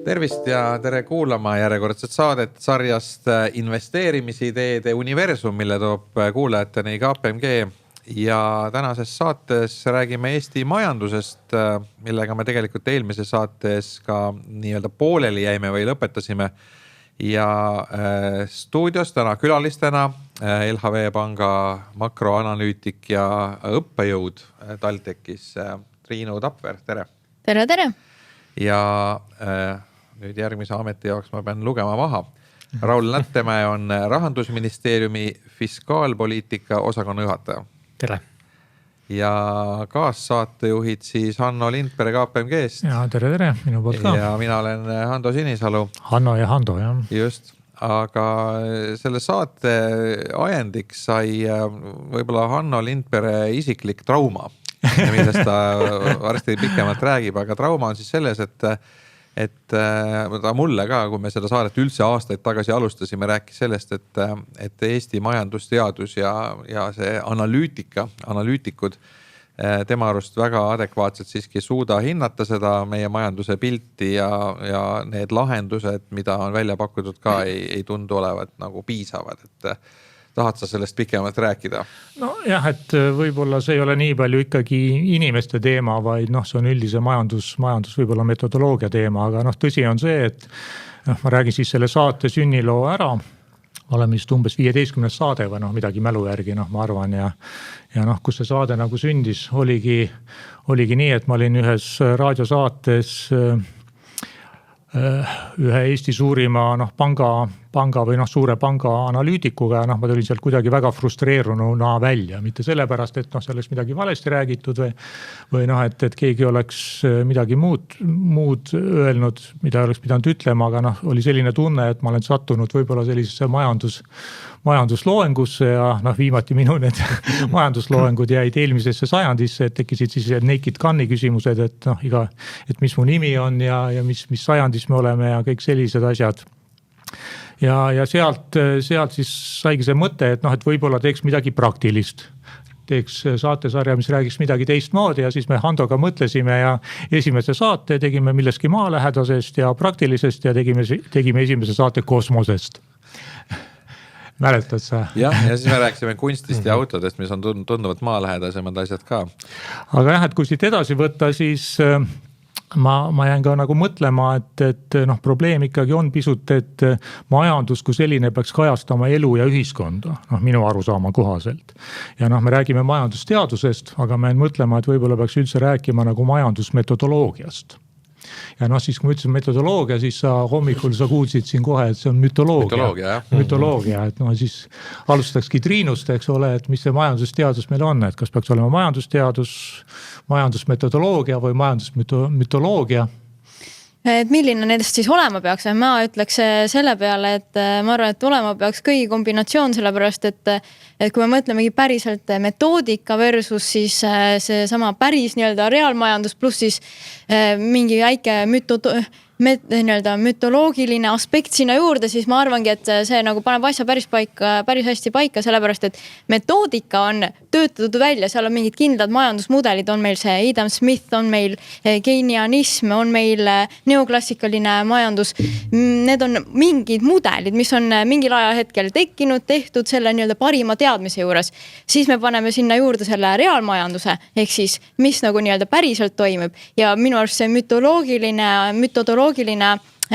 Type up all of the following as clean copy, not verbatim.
Tervist ja tere kuulama järjekordset saadet sarjast investeerimisideede universum, mille toob kuulajateni KPMG. Ja tänases saates räägime Eesti majandusest, millega me tegelikult eelmises saates ka nii-öelda pooleli jäime või lõpetasime. Ja stuudios täna külalistena LHV Panga makroanalüütik ja õppejõud TalTechis Triinu Tapver, tere! Tere, tere! Ja nüüd järgmise ameti jaoks ma pean lugema maha. Raul Nättemäe on Rahandusministeeriumi fiskaalpoliitika osakonna juhataja. Tere! Ja kaassaatejuhid siis Hanno Lindpere KPMGst. Ja tere, minu poolt ka. Ja mina olen Hando Sinisalu. Hanno ja Hando, jah. Just, aga selle saate ajendiks sai võib-olla Hanno Lindpere isiklik trauma, millest ta varsti pikemalt räägib, aga trauma on siis selles, et ta mulle ka, kui me seda saadet üldse aastaid tagasi alustasime, rääkis sellest, et Eesti majandusteadus ja see analüütikud tema arust väga adekvaatselt siiski suuda hinnata seda meie majanduse pilti ja need lahendused, mida on välja pakutud ka ei tundu olevat nagu piisavad, tahad sa sellest pikemalt rääkida? No jah, et võib-olla see ei ole nii palju ikkagi inimeste teema, vaid see on üldise majandus võib-olla metodoloogia teema, aga tõsi on see, et ma räägin siis selle saate sünniloo ära. Oleme vist umbes 15 saade või midagi mälu järgi, ma arvan. Ja kus see saade nagu sündis, oligi nii, et ma olin ühes raadiosaates ühe Eesti suurima panga või suure panga analüütikuga ja ma tulin sealt kuidagi väga frustreerununa välja. Mitte sellepärast, et see oleks midagi valesti räägitud või et keegi oleks midagi muud öelnud, mida oleks pidanud ütlema, aga oli selline tunne, et ma olen sattunud võib-olla sellisesse majandusloengusse ja viimati minu need majandusloengud jäid eelmisesse sajandisse, et tekkisid siis naked gun'i küsimused, et mis mu nimi on ja mis sajandis me oleme ja kõik sellised asjad. Ja sealt siis saigi see mõte, et võib-olla teeks midagi praktilist. Teeks saatesarja, mis räägiks midagi teistmoodi ja siis me Handoga mõtlesime ja esimese saate tegime milleski maalähedasest ja praktilisest ja tegime esimese saate kosmosest. Mäletad sa? Ja siis me rääkisime kunstist ja autodest, mis on tunduvalt maalähedasemad asjad ka. Aga jah, et kui siit edasi võtta, siis ma jään ka nagu mõtlema, et probleem ikkagi on pisut, et majandus kui selline peaks kajastama elu ja ühiskonda, minu arusaama kohaselt. Ja me räägime majandusteadusest, aga ma jään mõtlema, et võib-olla peaks üldse rääkima nagu majandusmetodoloogiast. Ja siis kui ma ütlesin metodoloogia, siis hommikul sa kuulsid siin kohe, et see on mütoloogia. Mütoloogia, et siis alustakski Triinust, eks ole, et mis see majandusteadus meil on, et kas peaks olema majandusteadus, majandusmetodoloogia või majandusmütoloogia. Et milline nendest siis olema peaks? Ma ütleks selle peale, et ma arvan, et olema peaks kõigi kombinatsioon, sellepärast, et kui me mõtlemegi päriselt metoodika versus siis see sama päris reaalmajandus pluss siis mingi väike mütoloogiline aspekt sinna juurde, siis ma arvangi, et see nagu paneb asja päris hästi paika, sellepärast, et metoodika on töötatud välja, seal on mingid kindlad majandusmudelid, on meil see Adam Smith, on meil keinianism, on meil neoklassikaline majandus. Need on mingid mudelid, mis on mingil ajahetkel tekkinud, tehtud selle parima teadmise juures. Siis me paneme sinna juurde selle reaalmajanduse, ehk siis mis nagu päriselt toimib ja minu arust see metodoloogiline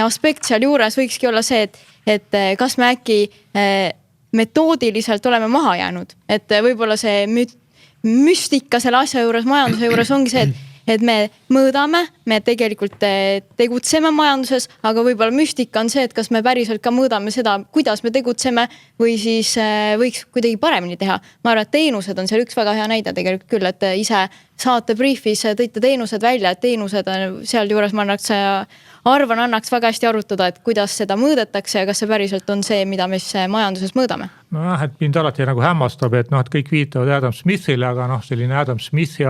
aspekt seal juures võikski olla see, et kas me äkki metoodiliselt oleme maha jäänud. Et võib-olla see müstika selle asja juures, majanduse juures ongi see, et me mõõdame, me tegelikult tegutseme majanduses, aga võib-olla müstika on see, et kas me päriselt ka mõõdame seda, kuidas me tegutseme või siis võiks kuidagi paremini teha. Ma arvan, et teenused on seal üks väga hea näide tegelikult küll, et ise saate briefis tõite teenused välja, et teenused on seal juures, ma annaks väga hästi arutada, et kuidas seda mõõdetakse ja kas see päriselt on see, mida me majanduses mõõdame. Jah, et mind alati nagu hämmastab, et kõik viitavad Adam Smithile, aga selline Adam Smithi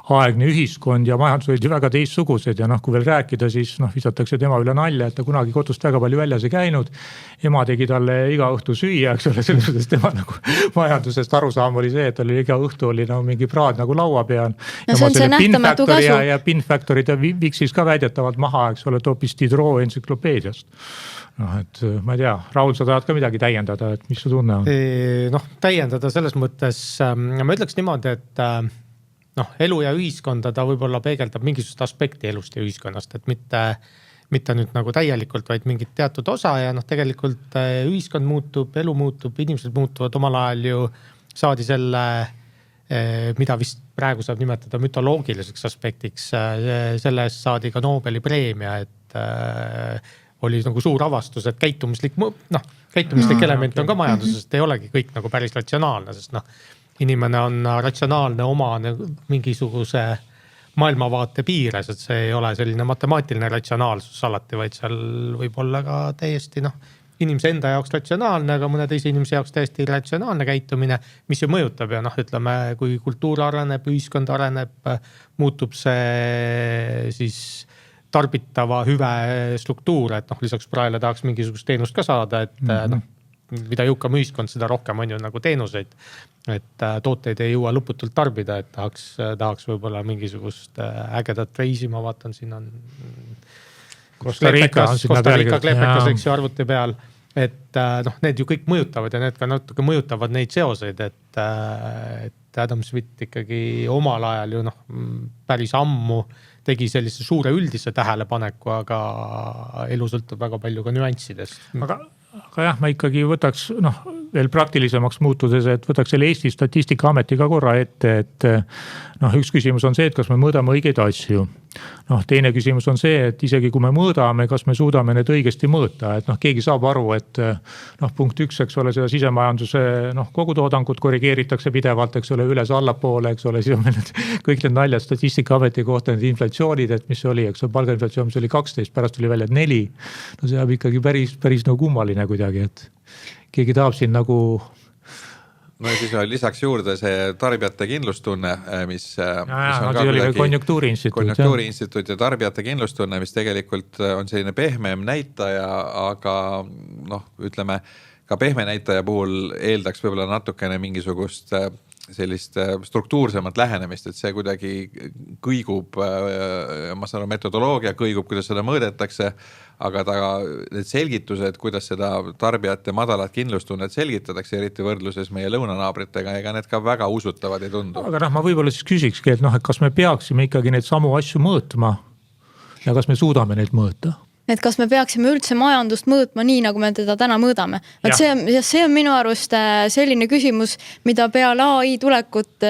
aegne ühiskond ja majandus olid ju väga teistsugused ja noh, kui veel rääkida, siis noh, visatakse tema üle nalja, et ta kunagi kodust väga palju väljas ei käinud. Ema tegi talle iga õhtu süüa, eks ole, selles mõttes tema nagu majandusest arusaam oli see, et tal oli iga õhtu oli nagu mingi praad nagu laua peal. No see on see nähtamatu kasu. Ja Pinfactory ta viksis ka väidetavalt maha, eks ole, toopis Diderot entsüklopeediast. Noh, et ma ei tea, Raul, sa tahad ka midagi täiendada, et mis su tunne on? Noh, täiendada selles mõttes, ma ütleks niimoodi, et noh, elu ja ühiskonda ta võib-olla peegeldab mingisugust aspekti elust ja ühiskonnast, et mitte nüüd nagu täielikult, vaid mingit teatud osa ja noh, tegelikult ühiskond muutub, elu muutub, inimesed muutuvad omal ajal ju saadi selle, mida vist praegu saab nimetada mütoloogiliseks aspektiks, selle eest saadi ka Nobeli preemia, et oli nagu suur avastus, et käitumislik element on ka majanduses, et ei olegi kõik nagu päris ratsionaalne, sest noh, inimene on ratsionaalne oma mingisuguse maailmavaate piires, et see ei ole selline matemaatiline ratsionaalsus alati, vaid seal võib olla ka täiesti noh, inimese enda jaoks ratsionaalne, aga mõne teise inimese jaoks täiesti ratsionaalne käitumine, mis ju mõjutab ja noh, ütleme, kui kultuur areneb, ühiskond areneb, muutub see siis tarbitava hüve struktuur, et noh, lisaks praele tahaks mingisugust teenust ka saada, et noh, mida jõukam ühiskond, seda rohkem on ju nagu teenuseid, et tooteid ei jõua lõputult tarbida, et tahaks võib-olla mingisugust ägedat reisi, ma vaatan, siin on Costa Rica kleepekas, eks ju arvuti peal, et noh, need ju kõik mõjutavad ja need ka natuke mõjutavad neid seoseid, et Adam Smith ikkagi omal ajal ju noh, päris ammu tegi sellise suure üldise tähelepaneku, aga elu sõltub väga palju ka nüanssidest. Aga jah, ma ikkagi võtaks noh, veel praktilisemaks muutudes, et võtaks selle Eesti Statistikaametiga korra ette, et noh, üks küsimus on see, et kas me mõõdame õigeid asju. Noh, teine küsimus on see, et isegi kui me mõõdame, kas me suudame need õigesti mõõta, et noh, keegi saab aru, et noh, punkt 1, eks ole, seda sisemajanduse noh, kogutoodangut korrigeeritakse pidevalt, eks ole, üles allapoole, eks ole, siis on meil kõik need naljad Statistikaameti kohta, need inflatsioonid, et mis oli, eks ole, palgainflatsioon, mis oli 12, pärast oli välja 4. No see jääb ikkagi päris nagu kummaline kuidagi, et keegi tahab siin nagu... No ja siis lisaks juurde see tarbijate kindlustunne, mis on ka konjunktuuriinstituut ja tarbijate kindlustunne, mis tegelikult on selline pehmem näitaja, aga noh, ütleme, ka pehme näitaja puhul eeldaks võib-olla natukene mingisugust sellist struktuursemat lähenemist, et see kuidagi kõigub, ma saan aru, metodoloogia kõigub, kuidas seda mõõdetakse, aga need selgitused, kuidas seda tarbijate madalat kindlustunnet selgitatakse, eriti võrdluses meie lõunanaabritega, ega need ka väga usutavad ei tundu. Aga noh, ma võib-olla siis küsikski, et noh, et kas me peaksime ikkagi neid samu asju mõõtma ja kas me suudame neid mõõta? Et kas me peaksime üldse majandust mõõtma nii, nagu me teda täna mõõdame. See on minu arust selline küsimus, mida peale AI tulekut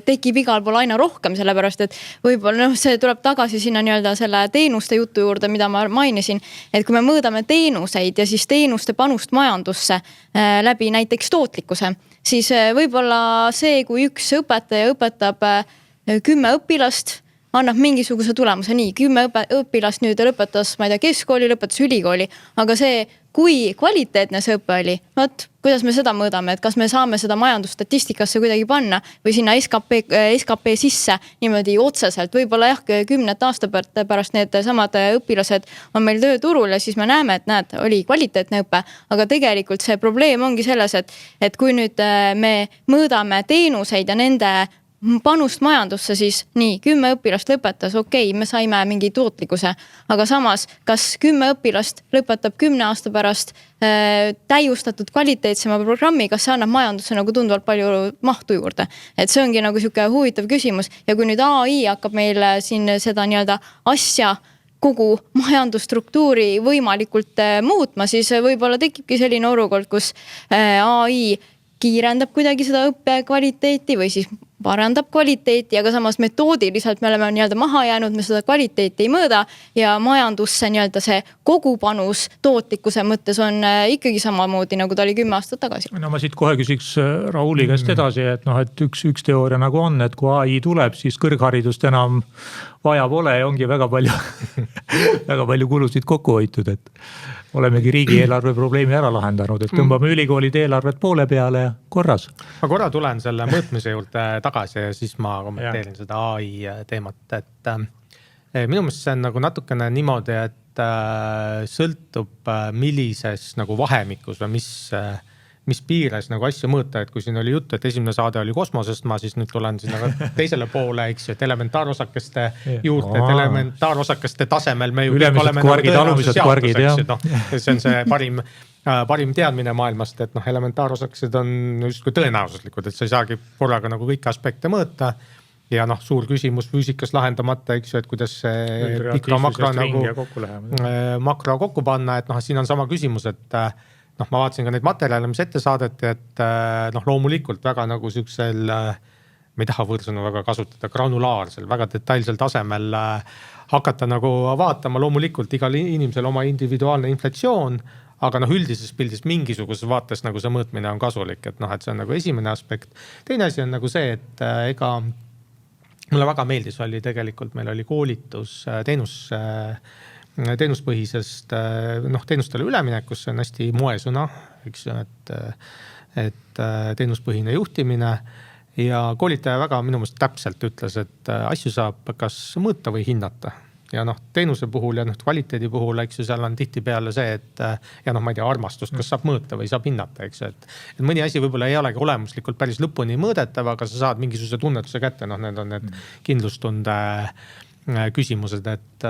tekib igal pool aina rohkem, sellepärast, et võib-olla see tuleb tagasi sinna nii-öelda selle teenuste jutu juurde, mida ma mainisin, et kui me mõõdame teenuseid ja siis teenuste panust majandusse läbi näiteks tootlikkuse, siis võib-olla see, kui üks õpetaja õpetab 10 õpilast, annab mingisuguse tulemuse, nii 10 õpilast nüüd lõpetas, ma ei tea, keskkooli, lõpetas ülikooli, aga see, kui kvaliteetne see õpe oli, kuidas me seda mõõdame, et kas me saame seda majandusstatistikasse kuidagi panna või sinna SKP sisse niimoodi otseselt, võib-olla jah, 10 aasta pärast need samad õpilased on meil tööturul ja siis me näeme, et näed, oli kvaliteetne õpe, aga tegelikult see probleem ongi selles, et kui nüüd me mõõdame teenuseid ja nende panust majandusse, siis nii 10 õpilast lõpetas, okei, me saime mingi tootlikkuse, aga samas, kas 10 õpilast lõpetab 10 aasta pärast täiustatud kvaliteetsema programmi, kas see annab majandusse nagu tunduvalt palju mahtu juurde, et see ongi nagu sihuke huvitav küsimus ja kui nüüd AI hakkab meil siin seda nii-öelda asja kogu majandusstruktuuri võimalikult muutma, siis võib-olla tekibki selline olukord, kus AI kiirendab kuidagi seda õppe kvaliteeti või siis parandab kvaliteeti, aga samas metoodiliselt me oleme nii-öelda maha jäänud, me seda kvaliteeti ei mõõda ja majandusse nii-öelda see kogupanus tootlikkuse mõttes on ikkagi samamoodi, nagu ta oli 10 aastat tagasi. No ma siit kohe küsiks Rauli käest edasi, et noh, et üks teooria nagu on, et kui AI tuleb, siis kõrgharidust enam vaja pole ja ongi väga palju kulusid kokku hoitud, et olemegi riigieelarve probleemi ära lahendanud, et tõmbame ülikoolide eelarvet poole peale ja korras. Ma korra tulen selle mõõtmise juurde tagasi ja siis ma kommenteerin seda AI teemat, et minu meelest see on nagu natukene niimoodi, et sõltub millises nagu vahemikus või mis piires nagu asju mõõta, et kui siin oli juttu, et esimene saade oli kosmosest, ma siis nüüd tulen sinna teisele poole, eks ju, et elementaarsakeste juurde, et elementaarosakeste tasemel me ju kõik oleme kvargid, alumised kvargid, jah. No, see on see parim teadmine maailmast, et elementaarosakesed on just kui tõenäosuslikud, et sa ei saagi korraga nagu kõiki aspekte mõõta. Ja suur küsimus füüsikas lahendamata, eks ju, et kuidas see mikro-makro nagu makro kokku panna, et siin on sama küsimus, et ma vaatasin ka neid materjale, mis ette saadeti, et loomulikult väga nagu siuksel, me ei taha võõrsõnu väga kasutada, granulaarsel, väga detailsel tasemel hakata nagu vaatama, loomulikult igal inimesel oma individuaalne inflatsioon, aga üldises pildis mingisuguses vaates nagu see mõõtmine on kasulik, et see on nagu esimene aspekt. Teine asi on nagu see, et ega mulle väga meeldis, oli tegelikult, meil oli koolitus teenuspõhisest teenustele üleminekus, see on hästi moesõna, eks ju, et teenuspõhine juhtimine ja koolitaja väga minu meelest täpselt ütles, et asju saab kas mõõta või hinnata. Ja teenuse puhul ja kvaliteedi puhul, eks ju, seal on tihtipeale see, et ja ma ei tea, armastust, kas saab mõõta või saab hinnata, eks ju, et mõni asi võib-olla ei olegi olemuslikult päris lõpuni mõõdetav, aga sa saad mingisuguse tunnetuse kätte, need on need kindlustunde küsimused, et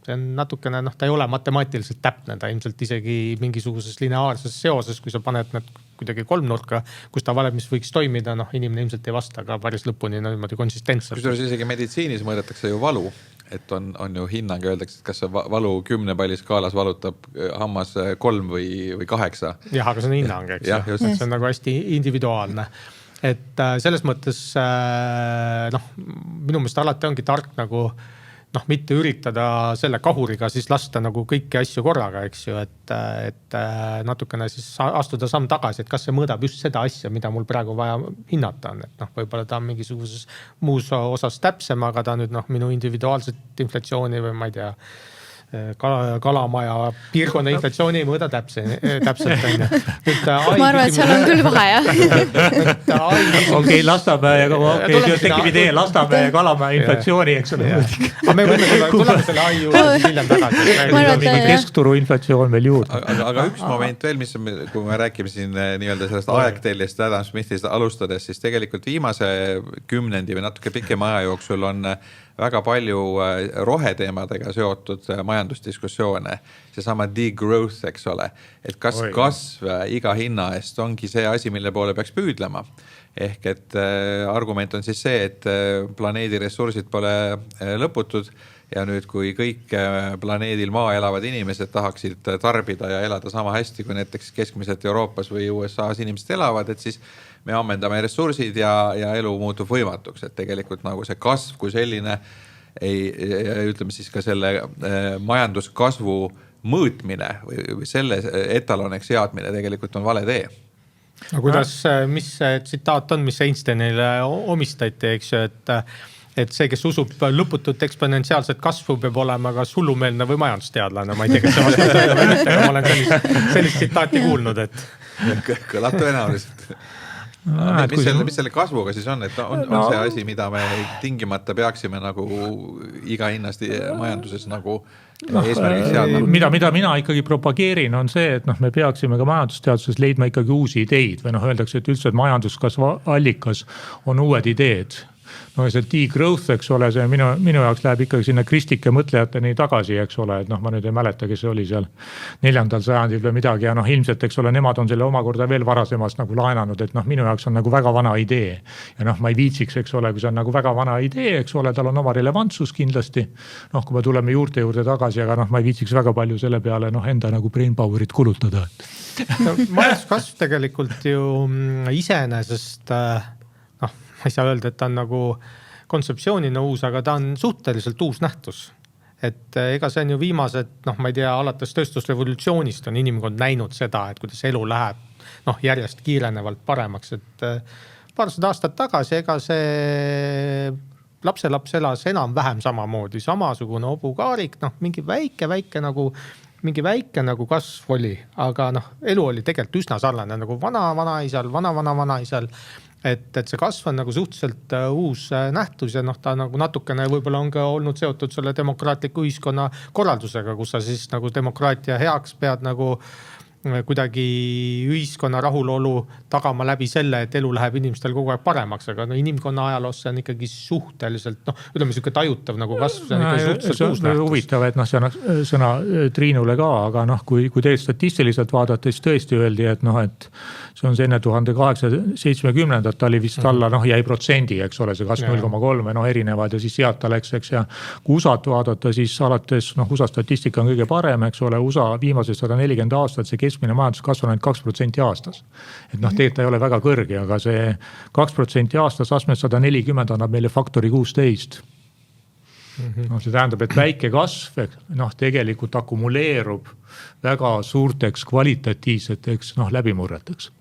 see on natukene, ta ei ole matemaatiliselt täpne, ta ilmselt isegi mingisuguses lineaarses seoses, kui sa paned need kuidagi kolmnurka, kus ta valemis võiks toimida, inimene ilmselt ei vasta ka päris lõpuni niimoodi konsistentselt. Kusjuures isegi meditsiinis mõõdetakse ju valu, et on ju hinnang, öeldakse, et kas see valu 10 palli skaalas valutab hammas 3 või 8. Jah, aga see on hinnang, eks ju. See on nagu hästi individuaalne. Et selles mõttes minu meelest alati ongi tark nagu mitte üritada selle kahuriga siis lasta nagu kõiki asju korraga, eks ju, et natukene siis astuda samm tagasi, et kas see mõõdab just seda asja, mida mul praegu vaja hinnata on, et võibolla ta on mingisuguses muus osas täpsem, aga ta nüüd minu individuaalset inflatsiooni või ma ei tea, kalamaja piirkonna inflatsiooni ei mõõda täpselt. Ma arvan, et seal on küll vahe, jah. Okei, Lasnamäe ja tekib idee Lasnamäe ja kalamaja inflatsiooni, eks ole. Aga me võime tulema selle ai juurde hiljem tagasi. Keskturu inflatsioon veel juurde. Aga üks moment veel, kui me räägime siin nii-öelda sellest aegtellist Adam Smithist alustades, siis tegelikult viimase kümnendi või natuke pikema aja jooksul on väga palju roheteemadega seotud majandusdiskussioone, seesama degrowth, eks ole, et kas kasv iga hinna eest ongi see asi, mille poole peaks püüdlema. Ehk et argument on siis see, et planeedi ressursid pole lõputud ja nüüd, kui kõik planeedil maa elavad inimesed tahaksid tarbida ja elada sama hästi, kui näiteks keskmiselt Euroopas või USAs inimesed elavad, et siis me ammendame ressursid ja elu muutub võimatuks, et tegelikult nagu see kasv kui selline ütleme siis ka selle majanduskasvu mõõtmine või selle etaloneks seadmine tegelikult on vale tee. No kuidas, mis see tsitaat on, mis Einsteinile omistati, eks ju, et see, kes usub lõputut eksponentsiaalset kasvu, peab olema kas hullumeelne või majandusteadlane. Ma ei tea, kas see vastab tõele või mitte, aga ma olen sellist tsitaati kuulnud, et kõlab tõenäoliselt. Mis selle kasvuga siis on, et on see asi, mida me tingimata peaksime nagu iga hinnast majanduses nagu eesmärgiks seadma? Mida mina ikkagi propageerin on see, et me peaksime ka majandusteaduses leidma ikkagi uusi ideid või öeldakse, et üldse, et majanduskasvu allikas on uued ideed. No see degrowth, eks ole, see minu jaoks läheb ikkagi sinna kristike mõtlejateni tagasi, eks ole, et ma nüüd ei mäleta, kes oli seal 4. sajandil või midagi ja ilmselt, eks ole, nemad on selle omakorda veel varasemast nagu laenanud, et minu jaoks on nagu väga vana idee ja ma ei viitsiks, eks ole, kui see on nagu väga vana idee, eks ole, tal on oma relevantsus kindlasti, kui me tuleme juurde tagasi, aga ma ei viitsiks väga palju selle peale enda nagu brain power'it kulutada. Majanduskasv tegelikult ju iseenesest ma ei saa öelda, et ta on nagu kontseptsioonina uus, aga ta on suhteliselt uus nähtus. Et ega see on ju viimased, ma ei tea, alates tööstusrevolutsioonist on inimkond näinud seda, et kuidas elu läheb järjest kiirenevalt paremaks. Et paarsada aastat tagasi, ega see lapselaps elas enam vähem samamoodi, samasugune hobukaarik, mingi väike nagu mingi väike nagu kasv oli, aga noh, elu oli tegelikult üsna sarnane nagu vana-vanaisal, vana-vana-vanaisal. Et see kasv on nagu suhteliselt uus nähtus ja noh, ta nagu natukene võib-olla on ka olnud seotud selle demokraatliku ühiskonna korraldusega, kus sa siis nagu demokraatia heaks pead nagu kuidagi ühiskonna rahulolu tagama läbi selle, et elu läheb inimestel kogu aeg paremaks, aga no inimkonna ajaloos see on ikkagi suhteliselt, noh, ütleme siuke tajutav nagu kasv, see on ikka suhteliselt uus nähtus. Huvitav, et noh, see on sõna Triinule ka, aga noh, kui teed statistiliselt vaadata, siis tõesti öeldi, et noh, et see on see enne 1870, ta oli vist alla, noh, jäi protsendi, eks ole, see kasv 0,3, noh, erinevad ja siis sealt ta läks, eks, ja kui USA-t vaadata, siis alates, noh, USA statistika on kõige parem, eks ole, USA viimased 140 aastat, see keskmine majandus kasvab ainult 2% aastas. Et noh, tegelikult ei ole väga kõrge, aga see 2% aastas astmes 140 annab meile faktori 16. No, see tähendab, et väike kasv, noh, tegelikult akumuleerub väga suurteks kvalitatiivseteks, noh, läbimurreteks.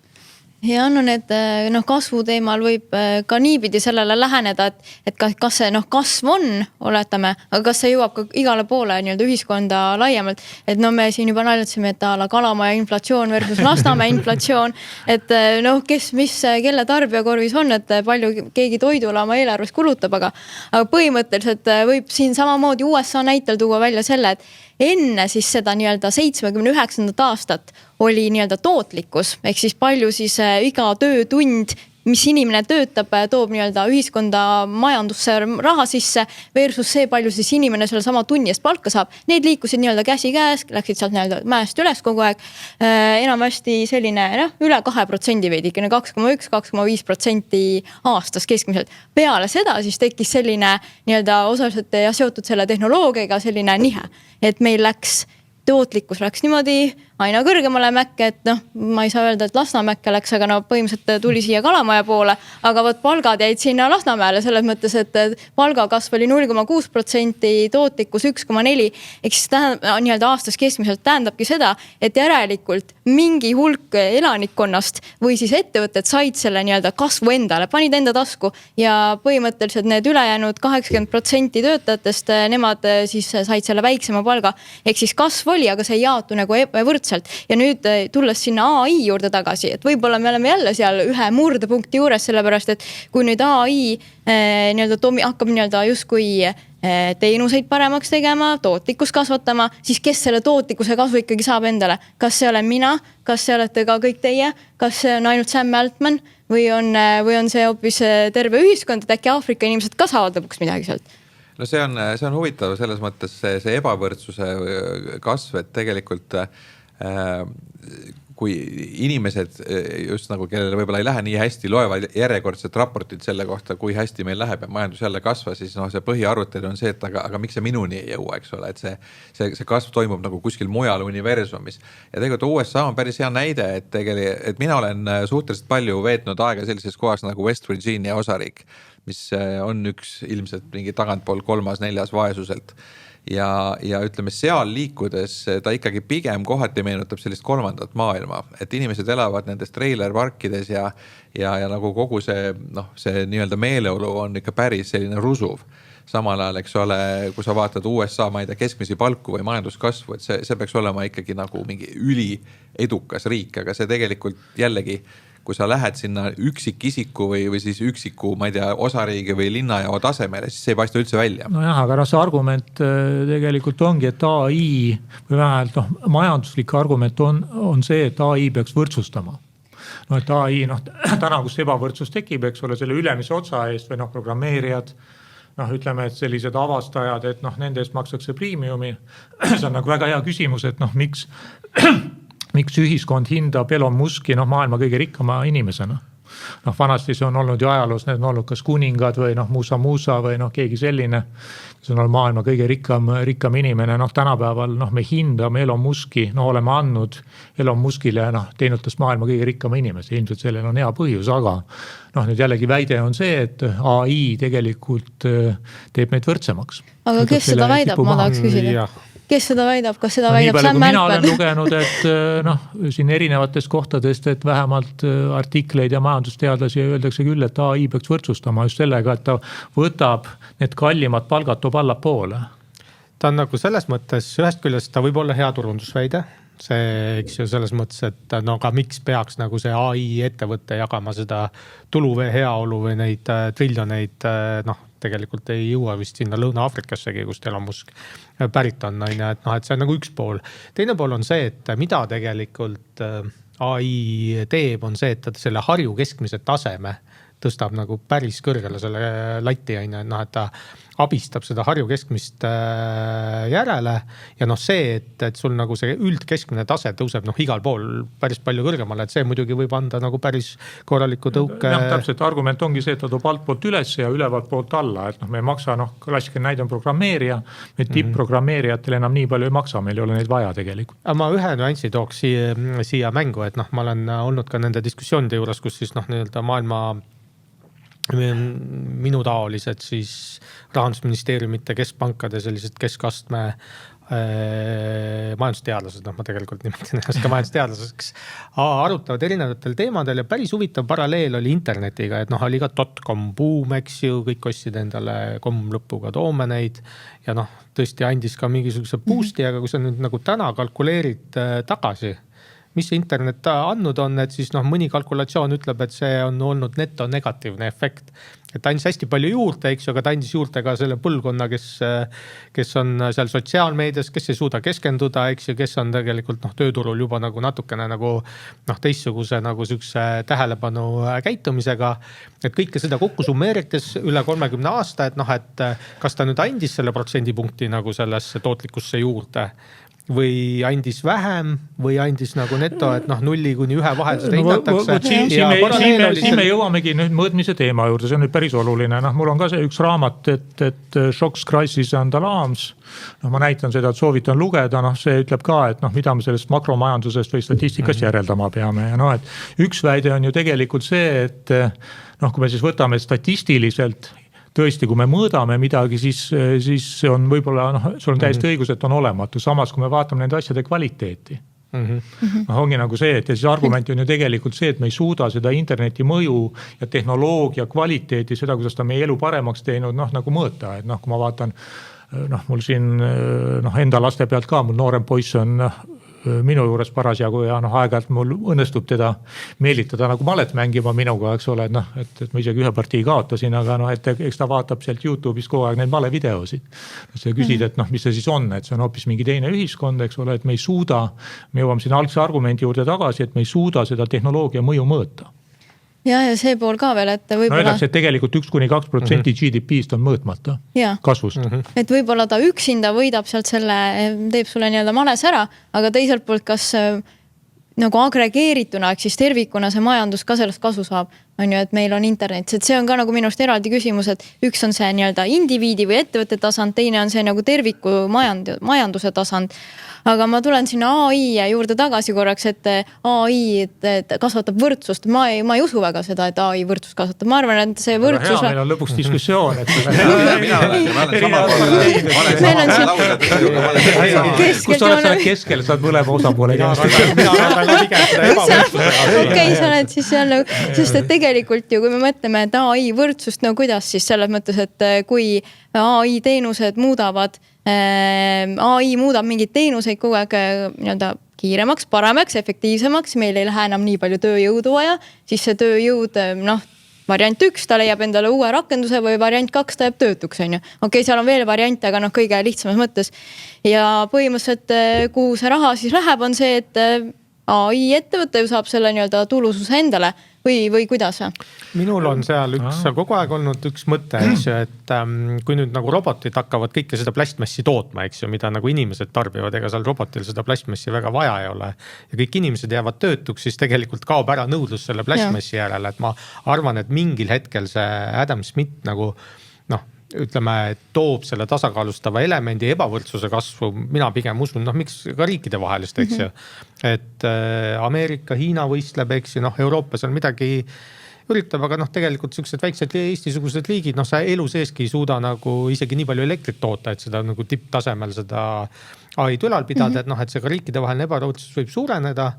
Ja no need noh, kasvu teemal võib ka niipidi sellele läheneda, et kas see noh, kasv on, oletame, aga kas see jõuab ka igale poole nii-öelda ühiskonda laiemalt. Et no me siin juba naljatsime, et ala Kalamaja inflatsioon versus Lasnamäe inflatsioon, et noh, kelle tarbijakorvis on, et palju keegi toidule oma eelarves kulutab, aga põhimõtteliselt võib siin samamoodi USA näitel tuua välja selle, et enne siis seda nii-öelda 79. aastat oli nii-öelda tootlikkus, ehk siis palju siis iga töötund, mis inimene töötab, toob nii-öelda ühiskonda majandusse raha sisse versus see, palju siis inimene selle sama tunni eest palka saab. Need liikusid nii-öelda käsi käes, läksid sealt nii-öelda mäest üles kogu aeg. Enamasti selline üle 2% veidikene, 2,1, 2,5% aastas keskmiselt. Peale seda siis tekkis selline nii-öelda osaliselt ja seotud selle tehnoloogiaga selline nihe, et meil tootlikkus läks niimoodi aina kõrgemale Mäkke, et noh, ma ei saa öelda, et Lasnamäkke läks, aga no põhimõtteliselt tuli siia Kalamaja poole, aga võt palgad jäid sinna Lasnamäele selles mõttes, et palgakasv oli 0,6%, tootlikkus 1,4%, ehk siis nii-öelda aastas keskmiselt tähendabki seda, et järelikult mingi hulk elanikkonnast või siis ettevõtted said selle nii-öelda kasvu endale, panid enda tasku ja põhimõtteliselt need ülejäänud 80% töötajatest, nemad siis said selle väiksema palga, ehk siis kasv oli, aga see ei jaotu nagu võrdselt. Ja nüüd tulles sinna AI juurde tagasi, et võib-olla me oleme jälle seal ühe murdepunkti juures, sellepärast et kui nüüd AI hakkab nii-öelda justkui teenuseid paremaks tegema, tootlikkus kasvatama, siis kes selle tootlikkuse kasvu ikkagi saab endale? Kas see olen mina? Kas see olete ka kõik teie? Kas see on ainult Sam Altman? Või on see hoopis terve ühiskond, et äkki Aafrika inimesed ka saavad lõpuks midagi sealt? No see on huvitav selles mõttes see ebavõrdsuse kasv, et tegelikult kui inimesed just nagu kellele võib-olla ei lähe nii hästi, loevad järjekordset raportit selle kohta, kui hästi meil läheb ja majandus jälle kasva, siis noh, see põhiarvutelu on see, et aga miks see minuni ei jõua, eks ole, et see kasv toimub nagu kuskil mujal universumis. Ja tegelikult USA on päris hea näide, et mina olen suhteliselt palju veetnud aega sellises kohas nagu West Virginia osariik, mis on üks ilmselt mingi tagantpool 3.-4. vaesuselt. Ja ütleme seal liikudes ta ikkagi pigem kohati meenutab sellist kolmandat maailma, et inimesed elavad nendes trailerparkides ja nagu kogu see nii-öelda meeleolu on ikka päris selline rusuv. Samal ajal, eks ole, kui sa vaatad USA, ma ei tea, keskmisi palku või majanduskasvu, et see peaks olema ikkagi nagu mingi üli edukas riik, aga see tegelikult jällegi kui sa lähed sinna üksikisiku või siis üksiku, ma ei tea, osariigi või linnajao tasemele, siis see ei paista üldse välja. No jah, aga see argument tegelikult ongi, et AI või vähemalt majanduslik argument on see, et AI peaks võrdsustama. No et AI, täna kus ebavõrdsus tekib, eks ole, selle ülemise otsa eest või programmeerijad, ütleme, et sellised avastajad, et nende eest makstakse premiumi. See on nagu väga hea küsimus, et miks ühiskond hindab Elon Muski maailma kõige rikkama inimesena. Vanasti see on olnud ju ajaloos, need on olnud kas kuningad või Musa või keegi selline, kes on olnud maailma kõige rikkam inimene. Tänapäeval me hindame Elon Muski, oleme andnud Elon Muskile teinud tast maailma kõige rikkama inimese. Ilmselt sellel on hea põhjus, aga nüüd jällegi väide on see, et AI tegelikult teeb meid võrdsemaks. Aga kes seda väidab, ma tahaks küsida? Kes seda väidab, kas seda väidab Sam Altman? Mina olen lugenud, et siin erinevatest kohtadest, et vähemalt artikleid ja majandusteadlasi öeldakse küll, et AI peaks võrdsustama just sellega, et ta võtab need kallimad palgad toob allapoole. ta on nagu selles mõttes, ühest küljest ta võib olla hea turundusväide, see, eks ju, selles mõttes, et no aga miks peaks nagu see AI ettevõte jagama seda tulu või heaolu või neid triljoneid, noh, tegelikult ei jõua vist sinna Lõuna-Aafrikassegi, kust Elon Musk pärit on, et noh, et see on nagu üks pool. Teine pool on see, et mida tegelikult AI teeb, on see, et ta selle harju keskmise taseme tõstab nagu päris kõrgele selle lati, et ta abistab seda harju keskmist järele ja noh, see, et sul nagu see üldkeskmine tase tõuseb igal pool päris palju kõrgemale, et see muidugi võib anda nagu päris korraliku tõuke. Jah, täpselt argument ongi see, et ta toob alt poolt üles ja ülevalt poolt alla, et me ei maksa, klassikaline näide on programmeerija, me tippprogrammeerijatel enam nii palju ei maksa, meil ei ole neid vaja tegelikult. Ma ühe nüansi tooks siia mängu, et ma olen olnud ka nende diskussioonide juures, kus siis nii-öelda maailma minu taolised siis rahandusministeeriumite, keskpankade sellised keskastme majandusteadlased, ma tegelikult nimetan ennast ka majandusteadlaseks, arutavad erinevatel teemadel ja päris huvitav paralleel oli internetiga, et oli ka .com boom, eks ju, kõik ostsid endale com lõpuga doomeneid ja tõesti andis ka mingisuguse boost'i, aga kui sa nüüd nagu täna kalkuleerid tagasi, mis see internet andnud on, et siis mõni kalkulatsioon ütleb, et see on olnud neto negatiivne efekt. Et ta andis hästi palju juurde, eks ju, aga ta andis juurde ka selle põlvkonna, kes on seal sotsiaalmeedias, kes ei suuda keskenduda, eks ju, kes on tegelikult tööturul juba nagu natukene nagu teistsuguse nagu sükse tähelepanu käitumisega. Et kõike seda kokku summeerites üle 30 aasta, et kas ta nüüd andis selle protsendipunkti nagu sellesse tootlikkusse juurde või andis vähem või andis nagu neto, et 0 kuni 1 vahel seda hinnatakse. Siin me jõuamegi nüüd mõõtmise teema juurde, see on nüüd päris oluline. Mul on ka see üks raamat, et Shocks, Crisis and Alarms. Ma näitan seda, et soovitan lugeda, see ütleb ka, et mida me sellest makromajandusest või statistikast järeldama peame. Ja et üks väide on ju tegelikult see, et kui me siis võtame statistiliselt, tõesti, kui me mõõdame midagi, siis on võib-olla, sul on täiesti õigus, et on olematu. Samas, kui me vaatame nende asjade kvaliteeti. Ongi nagu see, et ja siis argument on ju tegelikult see, et me ei suuda seda interneti mõju ja tehnoloogia kvaliteeti, seda, kuidas ta meie elu paremaks teinud, nagu mõõta. Et kui ma vaatan, mul siin enda laste pealt ka, mul noorem poiss on minu juures parasjagu ja aeg-ajalt mul õnnestub teda meelitada nagu malet mängima minuga, eks ole, et ma isegi ühe partii kaotasin, aga et eks ta vaatab sealt YouTube'is kogu aeg neid malevideosid. Sa küsid, et mis see siis on, et see on hoopis mingi teine ühiskond, eks ole, et me ei suuda, me jõuame siin algse argumendi juurde tagasi, et me ei suuda seda tehnoloogia mõju mõõta. Ja see pool ka veel, et võib-olla... Öeldakse, et tegelikult 1-2% GDP-st on mõõtmata kasvust. Et võib-olla ta üksinda võidab sealt selle, teeb sulle nii-öelda males ära, aga teiselt poolt, kas nagu agregeerituna, ehk siis tervikuna see majandus ka sellest kasu saab, on ju, et meil on internet. Et see on ka nagu minust eraldi küsimus, et üks on see nii-öelda indiviidi või ettevõtte tasand, teine on see nagu terviku majanduse tasand. Aga ma tulen sinna AI juurde tagasi korraks, et AI kasvatab võrdsust. Ma ei usu väga seda, et AI võrdsust kasvatab. Ma arvan, et see võrdsus... Meil on lõpuks diskussioon. Kus sa oled selle keskel, saad mõlema osapoole käest. Okei, sa oled siis jälle... Sest et tegelikult ju, kui me mõtleme, et AI võrdsust, kuidas siis selles mõttes, et kui AI teenused muudavad... AI muudab mingeid teenuseid kogu aeg nii-öelda kiiremaks, paremaks, efektiivsemaks, meil ei lähe enam nii palju tööjõudu vaja, siis see tööjõud, variant 1, ta leiab endale uue rakenduse või variant 2, ta jääb töötuks, on ju. Okei, seal on veel variante, aga kõige lihtsamas mõttes. Ja põhimõtteliselt, kuhu see raha siis läheb, on see, et AI ettevõte ju saab selle nii-öelda tulususe endale või kuidas? Minul on seal kogu aeg olnud üks mõte, et kui nüüd nagu robotid hakkavad kõike seda plastmassi tootma, eks ju, mida nagu inimesed tarbivad, ega seal robotil seda plastmassi väga vaja ei ole ja kõik inimesed jäävad töötuks, siis tegelikult kaob ära nõudlus selle plastmassi järele, et ma arvan, et mingil hetkel see Adam Smith nagu ütleme, et toob selle tasakaalustava elemendi ebavõrdsuse kasvu, mina pigem usun, miks ka riikide vahelist, eks ju. Et Ameerika, Hiina võistleb, eks ju, Euroopa seal midagi üritab, aga tegelikult sellised väiksed Eesti-sugused liigid, sa elu seeski ei suuda nagu isegi nii palju elektrit toota, et seda nagu tipptasemel seda AI-d ülal pidada, et see ka riikide vaheline ebavõrdsus võib suureneda.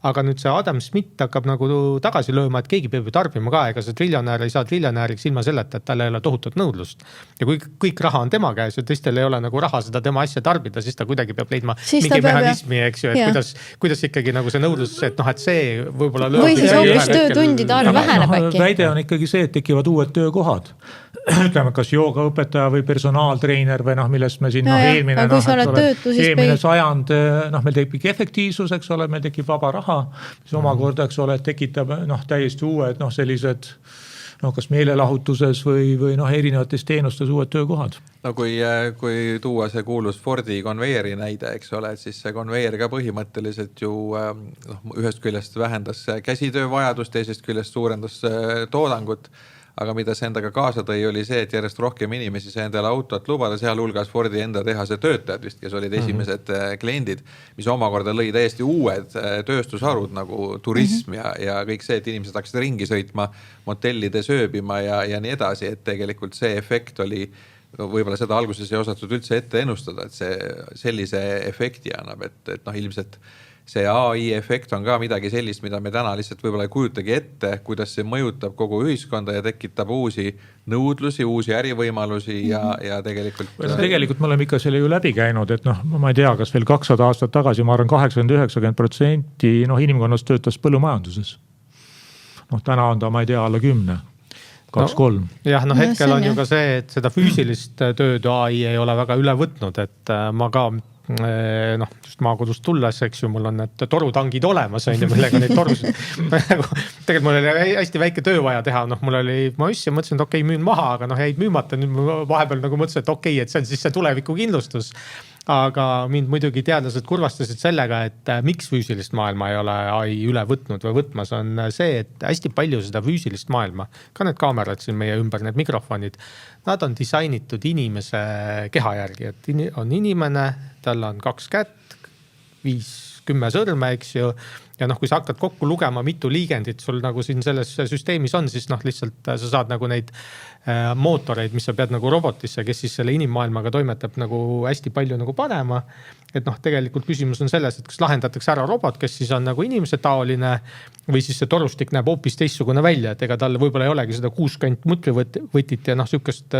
aga nüüd see Adam Smith hakkab nagu tagasi lööma, et keegi peab ju tarbima ka, ega see triljonäär ei saa triljonääriks ilma selleta, et tal ei ole tohutut nõudlust. Ja kui kõik raha on tema käes ja teistel ei ole nagu raha seda tema asja tarbida, siis ta kuidagi peab leidma mingi mehhanismi, eks ju, et kuidas ikkagi nagu see nõudlus, et noh, et see võib-olla või siis hoopis töötundide arv väheneb äkki. Väide on ikkagi see, et tekivad uued töökohad. Ütleme, kas joogaõpetaja või personaaltreener või millest me siin eelmine sajand, meil tekib efektiivsus, eks ole, meil tekib vaba raha, mis omakorda, eks ole, tekitab täiesti uued sellised kas meelelahutuses või erinevates teenustes uued töökohad. No kui tuua see kuulus Fordi konveeri näide, eks ole, et siis see konveer ka põhimõtteliselt ju ühest küljest vähendas käsitöövajadust, teisest küljest suurendas toodangut. Aga mida see endaga kaasa tõi, oli see, et järjest rohkem inimesi sai endale autot lubada, sealhulgas Fordi enda tehase töötajad vist, kes olid esimesed kliendid, mis omakorda lõi täiesti uued tööstusharud nagu turism ja kõik see, et inimesed hakkasid ringi sõitma, motellide sööbima ja nii edasi, et tegelikult see efekt oli, võib-olla seda alguses ei osatud üldse ette ennustada, et see sellise efekti annab, et ilmselt see AI efekt on ka midagi sellist, mida me täna lihtsalt võib-olla ei kujutagi ette, kuidas see mõjutab kogu ühiskonda ja tekitab uusi nõudlusi, uusi ärivõimalusi ja tegelikult... Tegelikult me oleme ikka selle ju läbi käinud, et ma ei tea, kas veel 200 aastat tagasi, ma arvan 80-90% inimkonnast töötas põllumajanduses. Täna on ta, ma ei tea, alla 10. 2-3. Jah, hetkel on ju ka see, et seda füüsilist tööd AI ei ole väga üle võtnud, et ma ka just maakodust tulles, eks ju, mul on need torutangid olemas, millega neid torusid. Tegelikult mul oli hästi väike töö vaja teha, mul oli maüss ja mõtlesin, et okei, müün maha, aga jäid müümata, nüüd ma vahepeal mõtlesin, et okei, et see on siis see tuleviku kindlustus. Aga mind muidugi teadlased kurvastasid sellega, et miks füüsilist maailma ei ole AI üle võtnud või võtmas, on see, et hästi palju seda füüsilist maailma, ka need kaamerad siin meie ümber, need mikrofonid, nad on disainitud inimese keha järgi, et on inimene, tal on 2 kätt, 5-10 sõrme, eks ju. Ja kui sa hakkad kokku lugema, mitu liigendit sul nagu siin selles süsteemis on, siis lihtsalt sa saad nagu neid mootoreid, mis sa pead nagu robotisse, kes siis selle inimmaailmaga toimetab nagu hästi palju nagu panema. Et tegelikult küsimus on selles, et kas lahendatakse ära robot, kes siis on nagu inimese taoline või siis see torustik näeb hoopis teistsugune välja, et ega tal võib-olla ei olegi seda 60 mõtlevõtit ja sükest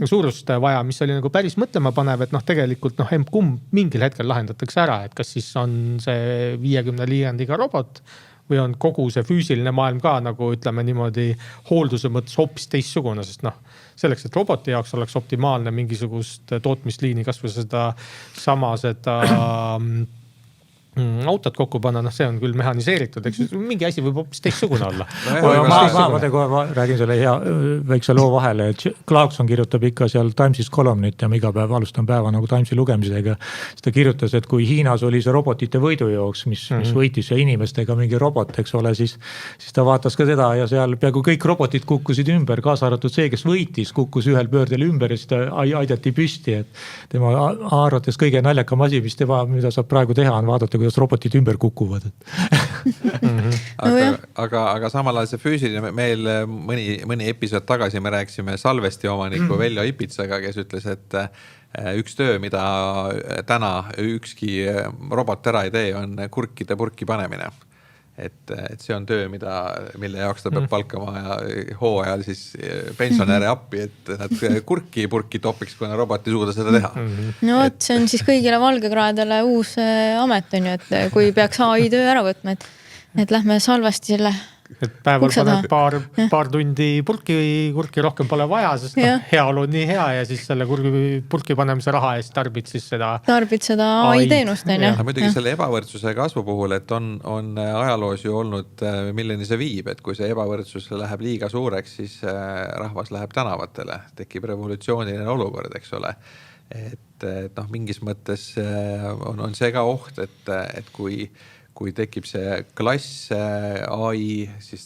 suurust vaja, mis oli nagu päris mõtlema panev, et tegelikult kumb mingil hetkel lahendatakse ära, et kas siis on see 50 liigendiga robot või on kogu see füüsiline maailm ka nagu ütleme niimoodi hoolduse mõttes hoopis teistsugune, sest selleks, et roboti jaoks oleks optimaalne mingisugust tootmisliini, kas või seda autot kokku panna, see on küll mehhaniseeritud, eks mingi asi võib hoopis teistsugune olla. Ma räägin selle hea väikse loo vahele, et Clarkson kirjutab ikka seal Timesis kolumnit ja ma iga päev alustan päeva nagu Timesi lugemisega. Ta kirjutas, et kui Hiinas oli see robotite võidujooks, mis võitis ja inimestega mingi robot, eks ole, siis ta vaatas ka seda ja seal peaaegu kõik robotid kukkusid ümber, kaasa arvatud see, kes võitis, kukkus ühel pöördel ümber ja siis ta aidati püsti, et tema arvates kõige naljakam asi, mida saab praegu teha, on vaadata, kuidas robotid ümber kukuvad. aga samal ajal see füüsiline, meil mõni episood tagasi me rääksime Salvesti omaniku Veljo Ipitsaga, kes ütles, et üks töö, mida täna ükski robot ära ei tee, on kurkide purki panemine. Et see on töö, mille jaoks ta peab palkama ja hooajal siis pensionäre appi, et nad purki topiks, kui robot ei suuda seda teha. No see on siis kõigile valgekraedele uus amet, on ju, et kui peaks AI töö ära võtma, et lähme Salvesti selle et päeval paned paar tundi kurki rohkem pole vaja, sest heaolu on nii hea ja siis selle purki panemise raha eest tarbid seda AI teenust. Muidugi selle ebavõrdsuse kasvu puhul, et on ajaloos ju olnud, milleni see viib, et kui see ebavõrdsus läheb liiga suureks, siis rahvas läheb tänavatele, tekib revolutsiooniline olukord, eks ole. Et mingis mõttes on see ka oht, et kui tekib see klass AI, siis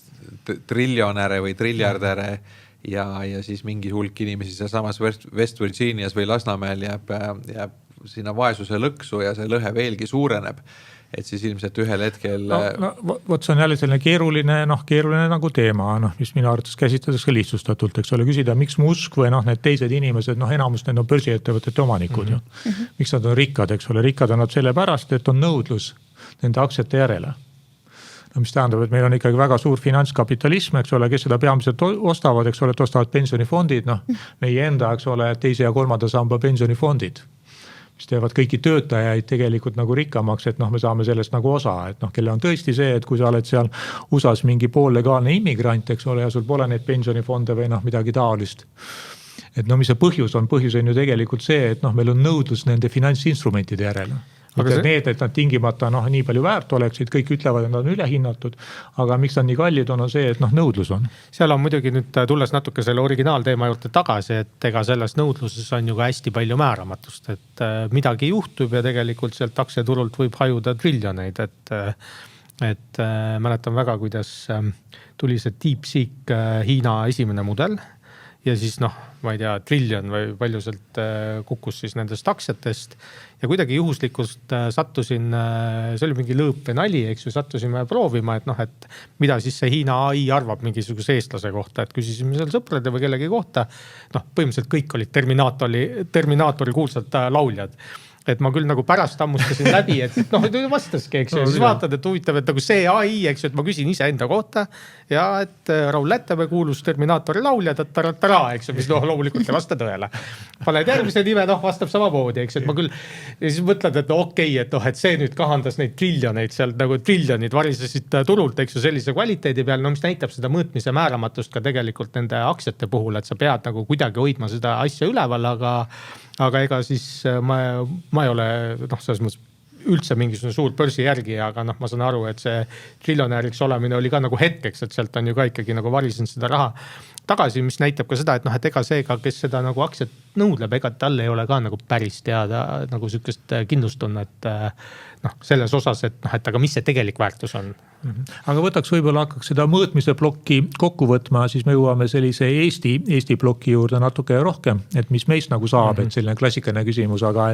triljonäre või triljardäre ja siis mingi hulk inimesi samas West Virginias või Lasnamäel jääb sinna vaesuse lõksu ja see lõhe veelgi suureneb. Et siis ilmselt ühel hetkel... Vot see on jälle selline keeruline nagu teema, mis minu arvates käsitletakse lihtsustatult, eks ole, küsida, miks Musk või need teised inimesed, enamus need on börsiettevõtete omanikud ju. Miks nad on rikkad, eks ole, rikkad on nad sellepärast, et on nõudlus nende aktsiate järele. mis tähendab, et meil on ikkagi väga suur finantskapitalism, eks ole, kes seda peamiselt ostavad, eks ole, et ostavad pensionifondid, noh, meie enda, eks ole, teise ja kolmanda samba pensionifondid, mis teevad kõiki töötajaid tegelikult nagu rikkamaks, et noh, me saame sellest nagu osa, et noh, kelle on tõesti see, et kui sa oled seal USAs mingi poollegaalne immigrant, eks ole, ja sul pole neid pensionifonde või noh, midagi taolist. Et no mis see põhjus on ju tegelikult see, et noh, meil on nõudlus nende finantsinstrumentide järele. Mitte need, et nad tingimata noh, nii palju väärt oleksid, kõik ütlevad, et nad on ülehinnatud, aga miks nad nii kallid on see, et noh, nõudlus on. Seal on muidugi nüüd tulles natuke selle originaalteema juurde tagasi, et ega selles nõudluses on ju ka hästi palju määramatust, et midagi juhtub ja tegelikult sealt aktsiaturult võib hajuda triljoneid, et mäletan väga, kuidas tuli see DeepSeek Hiina esimene mudel ja siis noh, ma ei tea, triljon või palju sealt kukkus siis nendest aktsiatest ja kuidagi juhuslikult sattusin, see oli mingi lõõp või nali, eks ju, sattusime proovima, et noh, et mida siis see Hiina AI arvab mingisuguse eestlase kohta, et küsisime seal sõprade või kellegi kohta. Noh, põhimõtteliselt kõik olid Terminaatori kuulsad lauljad. Et ma küll nagu pärast ammustasin läbi, et noh, vastaski, eks ju, siis vaatad, et huvitav, et nagu see AI, eks ju, et ma küsin ise enda kohta ja et Raul Lättemäe kuulus Terminaatori laulja, tattara, eks ju, mis noh, loomulikult ei vasta tõele. Paned järgmise nime, noh, vastab samamoodi, eks ju, et ma küll ja siis mõtled, et okei, et noh, et see nüüd kahandas neid triljoneid seal nagu triljonid varisesid turult, eks ju, sellise kvaliteedi peal, no mis näitab seda mõõtmise määramatust ka tegelikult nende aktsiate puhul, et sa pead nagu kuidagi hoidma seda asja üleval, aga ega siis ma ei ole noh, selles mõttes üldse mingisugune suur börsi järgi, aga noh, ma saan aru, et see triljonääriks olemine oli ka nagu hetkeks, et sealt on ju ka ikkagi nagu varisenud seda raha tagasi, mis näitab ka seda, et noh, et ega seega, kes seda nagu aktsiat nõudleb, ega tal ei ole ka nagu päris teada nagu sükest kindlustunnet noh, selles osas, et noh, et aga mis see tegelik väärtus on. Aga võtaks võib-olla hakkaks seda mõõtmise plokki kokku võtma, siis me jõuame sellise Eesti ploki juurde natuke rohkem, et mis meist nagu saab, et selline klassikaline küsimus, aga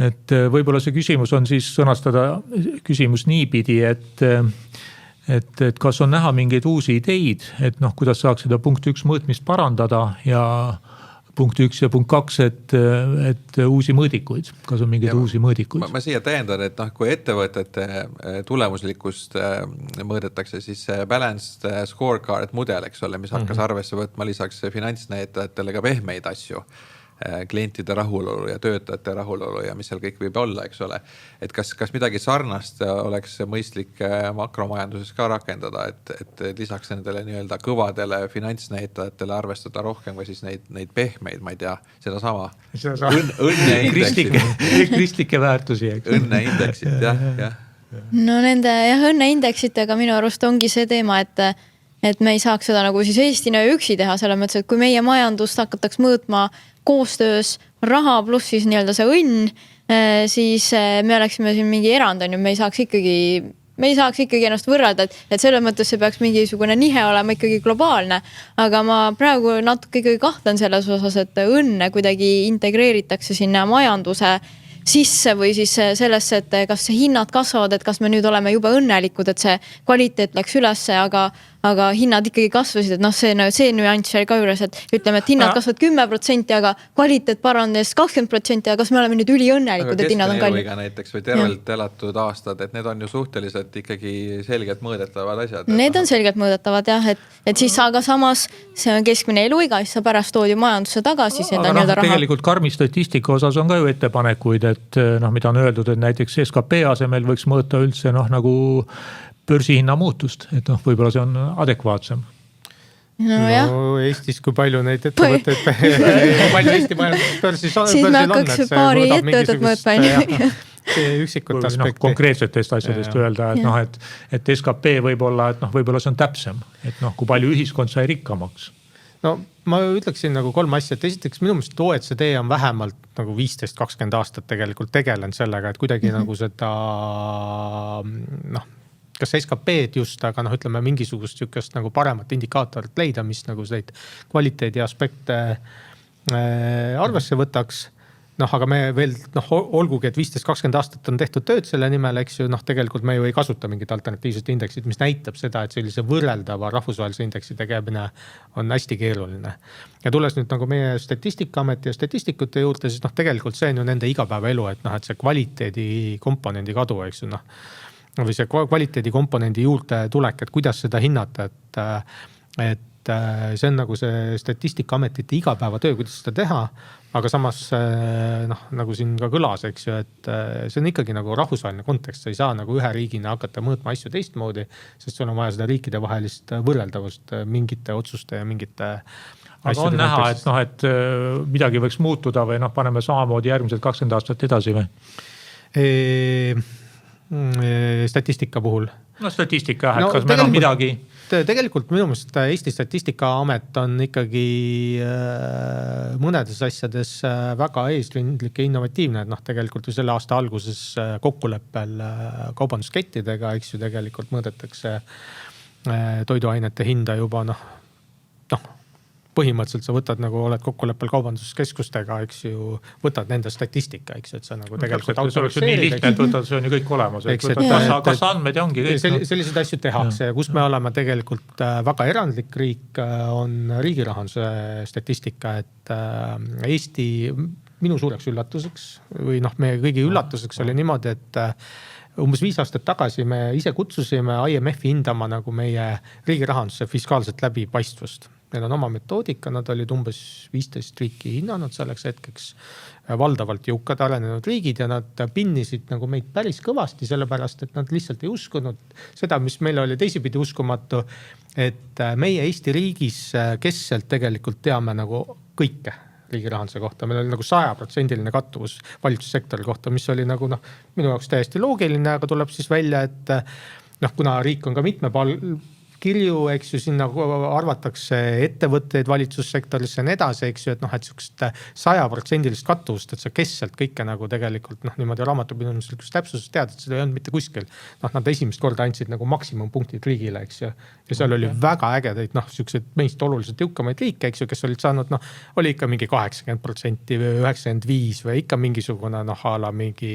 et võib-olla see küsimus on siis sõnastada küsimus niipidi, et kas on näha mingeid uusi ideid, et noh, kuidas saaks seda punkt 1 mõõtmist parandada ja punkt 1 ja punkt 2, et uusi mõõdikuid, kas on mingeid uusi mõõdikuid? Ma siia täiendan, et noh, kui ettevõtete tulemuslikkust mõõdetakse, siis balanced scorecard mudel, eks ole, mis hakkas arvesse võtma lisaks finantsnäitajatele ka pehmeid asju, klientide rahulolu ja töötajate rahulolu ja mis seal kõik võib olla, eks ole. Et kas midagi sarnast oleks mõistlik makromajanduses ka rakendada, et lisaks nendele nii-öelda kõvadele finantsnäitajatele arvestada rohkem või siis neid pehmeid, ma ei tea, seda sama õnneindeksit. Kristlikke väärtusi, eks. Õnneindeksit, jah. No nende õnneindeksitega minu arust ongi see teema, et me ei saaks seda nagu siis Eestina üksi teha, selles mõttes, et kui meie majandust hakataks mõõtma koostöös raha pluss siis nii-öelda see õnn, siis me oleksime siin mingi erand, on ju, me ei saaks ikkagi ennast võrrelda, et selles mõttes see peaks mingisugune nihe olema ikkagi globaalne, aga ma praegu natuke ikkagi kahtlen selles osas, et õnne kuidagi integreeritakse sinna majanduse sisse või siis sellesse, et kas hinnad kasvavad, et kas me nüüd oleme juba õnnelikud, et see kvaliteet läks ülesse, aga hinnad ikkagi kasvasid, et noh, see nüanss oli ka juures, et ütleme, et hinnad kasvavad 10%, aga kvaliteet paranes 20%, aga kas me oleme nüüd üliõnnelikud, et hinnad on kallid? Näiteks või tervelt elatud aastad, et need on ju suhteliselt ikkagi selgelt mõõdetavad asjad. Need on selgelt mõõdetavad jah, et siis aga samas see on keskmine eluiga, siis sa pärast toodi majandusse tagasi. Aga noh, tegelikult karmi statistika osas on ka ju ettepanekuid, et noh, mida on öeldud, et näiteks SKP asemel võiks mõõta üldse noh, nagu börsihinna muutust, et noh, võib-olla see on adekvaatsem. No Eestis, kui palju neid ettevõtteid, palju Eesti majanduses börsil on. Siis me hakkaks paari ettevõtet mõõtma. Üksikut aspekti. Konkreetsetest asjadest öelda, et noh, et SKP võib-olla, et noh, võib-olla see on täpsem, et noh, kui palju ühiskond sai rikkamaks. No ma ütleksin nagu 3 asja, et esiteks minu meelest OECD on vähemalt nagu 15-20 aastat tegelikult tegelenud sellega, et kuidagi nagu seda noh, kas SKP-d just, aga noh, ütleme mingisugust sükest nagu paremat indikaatorit leida, mis nagu neid kvaliteedi aspekte arvesse võtaks. Noh, aga me veel, noh, olgugi, et 15-20 aastat on tehtud tööd selle nimel, eks ju, noh, tegelikult me ju ei kasuta mingit alternatiivset indeksit, mis näitab seda, et sellise võrreldava rahvusvahelise indeksi tegemine on hästi keeruline. Ja tulles nüüd nagu meie Statistikaameti ja statistikute juurde, siis noh, tegelikult see on ju nende igapäevaelu, et noh, et see kvaliteedi komponendi kadu, eks ju, noh. või see kvaliteedikomponendi juurde tulek, et kuidas seda hinnata, et see on nagu see Statistikaametite igapäevatöö, kuidas seda teha, aga samas nagu siin ka kõlas, eks ju, et see on ikkagi nagu rahvusvaheline kontekst, sa ei saa nagu ühe riigina hakata mõõtma asju teistmoodi, sest sul on vaja seda riikide vahelist võrreldavust mingite otsuste ja mingite aga on näha, et midagi võiks muutuda või paneme samamoodi järgmised 20 aastat edasi või? Statistika puhul. Statistika, et kas meil on midagi? Tegelikult minu meelest Eesti Statistikaamet on ikkagi mõnedes asjades väga eesrindlik ja innovatiivne, et tegelikult ju selle aasta alguses kokkuleppel kaubanduskettidega, eks ju, tegelikult mõõdetakse toiduainete hinda juba põhimõtteliselt sa võtad nagu oled kokkuleppel kaubanduskeskustega, eks ju, võtad nende statistika, eks ju, et sa nagu tegelikult autoriseerid. Nii lihtne, et võtad, see on ju kõik olemas. Kas andmed ongi kõik? Selliseid asju tehakse ja kus me oleme tegelikult väga erandlik riik, on riigirahanduse statistika, et Eesti minu suureks üllatuseks või meie kõigi üllatuseks oli niimoodi, et umbes 5 aastat tagasi me ise kutsusime IMF-i hindama nagu meie riigirahanduse fiskaalset läbipaistvust. Neil on oma metoodika, nad olid umbes 15 riiki hinnanud selleks hetkeks, valdavalt jõukad arenenud riigid ja nad pinnisid nagu meid päris kõvasti, sellepärast, et nad lihtsalt ei uskunud seda, mis meile oli teisipidi uskumatu, et meie Eesti riigis keskselt tegelikult teame nagu kõike riigirahanduse kohta. Meil oli nagu 100% kattuvus valitsussektori kohta, mis oli nagu minu jaoks täiesti loogiline, aga tuleb siis välja, et kuna riik on ka kirju, eks ju, sinna arvatakse ettevõtteid valitsussektorisse ja nii edasi, eks ju, et sihukest 100% kattuvust, et sa keskselt kõike nagu tegelikult niimoodi raamatupidamislikus täpsuses tead, et seda ei olnud mitte kuskil. Nad esimest korda andsid nagu maksimumpunktid riigile, eks ju. Ja seal oli väga ägedaid, sihukesed meist oluliselt jõukamaid riike, eks ju, kes olid saanud, oli ikka mingi 80% või 95% või ikka mingisugune ala mingi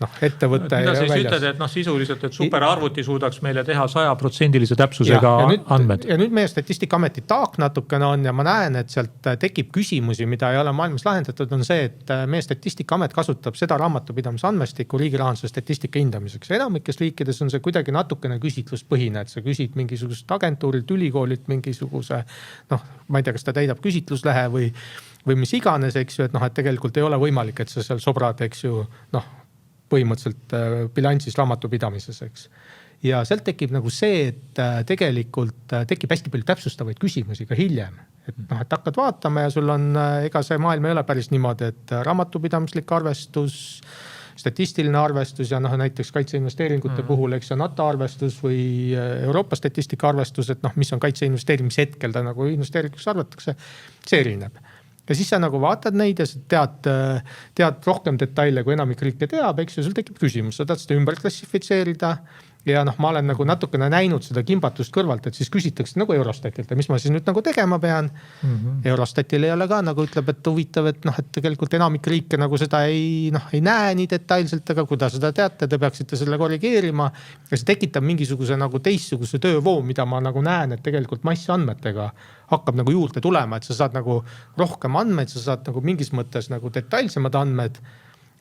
ettevõtte. Mida sa siis ütled, et sisuliselt, et superarvuti suudaks meile teha 100% täpsusega andmed? Ja nüüd meie Statistikaaameti taak natukene on ja ma näen, et sealt tekib küsimusi, mida ei ole maailmas lahendatud, on see, et meie Statistikaamet kasutab seda raamatupidamise andmestikku riigirahanduse statistika hindamiseks. Enamikes riikides on see kuidagi natukene küsitluspõhine, et sa küsid mingisugust agentuurilt, ülikoolilt mingisuguse, ma ei tea, kas ta täidab küsitluslehe või mis iganes, eks ju, et tegelikult ei ole võimalik, et sa seal sobrad, eks ju, põhimõtteliselt bilansis raamatupidamises, eks. Ja sealt tekib nagu see, et tegelikult tekib hästi palju täpsustavaid küsimusi ka hiljem. Et hakkad vaatama ja sul on, ega see maailm ei ole päris niimoodi, et raamatupidamislik arvestus, statistiline arvestus ja näiteks kaitseinvesteeringute puhul, eks on NATO arvestus või Euroopa statistika arvestus, et mis on kaitseinvesteerimise hetkel ta nagu investeeringuks arvatakse, see erineb. Ja siis sa nagu vaatad neid ja sa tead rohkem detaile, kui enamik riike teab, eks ju, sul tekib küsimus, sa tahad seda ümber klassifitseerida ja ma olen nagu natukene näinud seda kimbatust kõrvalt, et siis küsitakse nagu Eurostatilt, mis ma siis nüüd nagu tegema pean. Eurostatil ei ole ka nagu ütleb, et huvitav, et tegelikult enamik riike nagu seda ei näe nii detailselt, aga kui ta seda teate, te peaksite selle korrigeerima. Ja see tekitab mingisuguse nagu teistsuguse töövoo, mida ma nagu näen, et tegelikult massandmetega hakkab nagu juurde tulema, et sa saad nagu rohkem andmeid, sa saad nagu mingis mõttes nagu detailsemad andmed.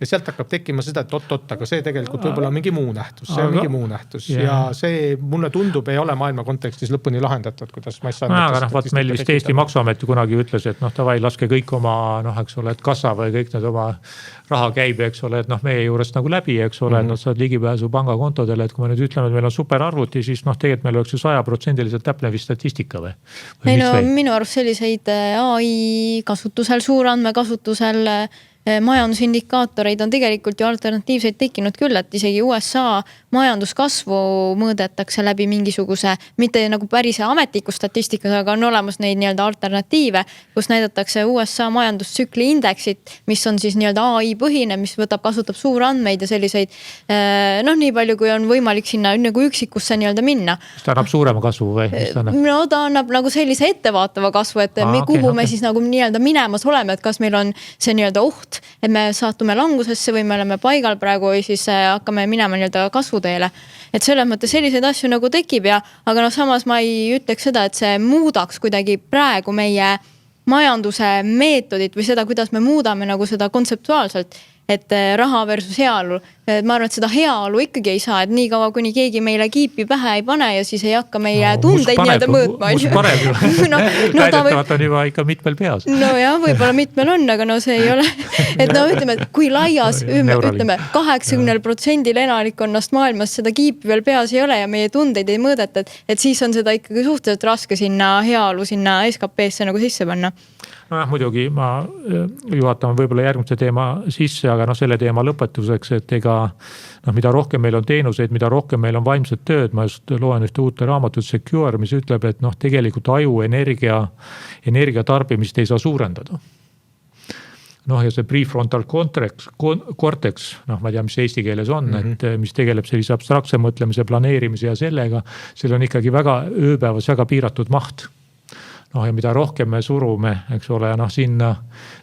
Ja sealt hakkab tekkima seda, et aga see tegelikult võib olla mingi muu nähtus, see on mingi muu nähtus ja see mulle tundub ei ole maailma kontekstis lõpuni lahendatud, kuidas massandmetest. Meil vist Eesti Maksuamet kunagi ütles, et tavai, laske kõik oma, eks ole, et kassa või kõik need oma raha käib, eks ole, et meie juurest nagu läbi, eks ole, nad saad ligipääsu pangakontodele, et kui me nüüd ütleme, et meil on superarvuti, siis tegelikult meil oleks ju 100% täpne statistika või? Minu arust selliseid AI kasutusel, suurandme kasutusel majandusindikaatoreid on tegelikult ju alternatiivseid tekkinud küll, et isegi USA majanduskasvu mõõdetakse läbi mingisuguse, mitte nagu päris ametliku statistikas, aga on olemas neid nii-öelda alternatiive, kus näidatakse USA majandustsükli indeksit, mis on siis nii-öelda AI põhine, mis kasutab suurandmeid ja selliseid, nii palju, kui on võimalik sinna nagu üksikusse nii-öelda minna. Ta annab suurema kasvu või? No ta annab nagu sellise ettevaatava kasvu, et kuhu me siis nagu nii-öelda minemas oleme, et kas meil on see nii-öelda oht, et me saatume langusesse või me oleme paigal praegu või siis hakkame minema nii-öelda kasvuteele. Et selles mõttes selliseid asju nagu tekib aga samas ma ei ütleks seda, et see muudaks kuidagi praegu meie majanduse meetodit või seda, kuidas me muudame nagu seda kontseptuaalselt. et raha versus heaolu. Ma arvan, et seda heaolu ikkagi ei saa, et nii kaua, kuni keegi meile kiipi pähe ei pane ja siis ei hakka meie tundeid nii-öelda mõõtma. Must paneb ju. Väidetavalt on juba ikka mitmel peas. No jah, võib-olla mitmel on, aga no see ei ole. Et no ütleme, et kui laias, ütleme 80% elanikkonnast maailmas seda kiipi veel peas ei ole ja meie tundeid ei mõõdeta, et siis on seda ikkagi suhteliselt raske sinna heaolu, sinna SKP-sse nagu sisse panna. Nojah, muidugi ma juhatan võib-olla järgmise teema sisse, aga selle teema lõpetuseks, et ega mida rohkem meil on teenuseid, mida rohkem meil on vaimset tööd, ma just loen ühte uute raamatut Secure, mis ütleb, et tegelikult aju energia tarbimist ei saa suurendada. Ja see prefrontal cortex, ma ei tea, mis eesti keeles on, et mis tegeleb sellise abstraktse mõtlemise, planeerimise ja sellega, seal on ikkagi ööpäevas väga piiratud maht. Ja mida rohkem me surume, eks ole, sinna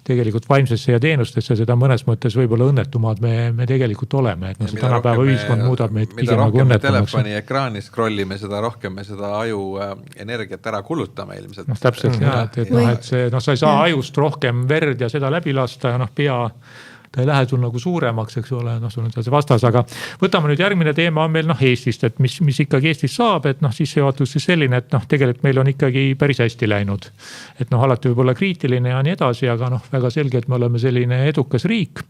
tegelikult vaimsesse ja teenustesse, seda mõnes mõttes võib-olla õnnetumad me tegelikult oleme. Et see tänapäeva ühiskond muudab meid pigem nagu õnnetumaks. Mida rohkem me telefoni ekraani scrollime, seda rohkem me seda aju energiat ära kulutame ilmselt. Täpselt, et sa ei saa ajust rohkem verd ja seda läbi lasta ja pea ta ei lähe sul nagu suuremaks, eks ole, sul on see vastas, aga võtame nüüd järgmine teema on meil Eestist, et mis ikkagi Eestis saab, et sissejuhatus siis selline, et tegelikult meil on ikkagi päris hästi läinud. Et alati võib olla kriitiline ja nii edasi, aga väga selge, et me oleme selline edukas riik.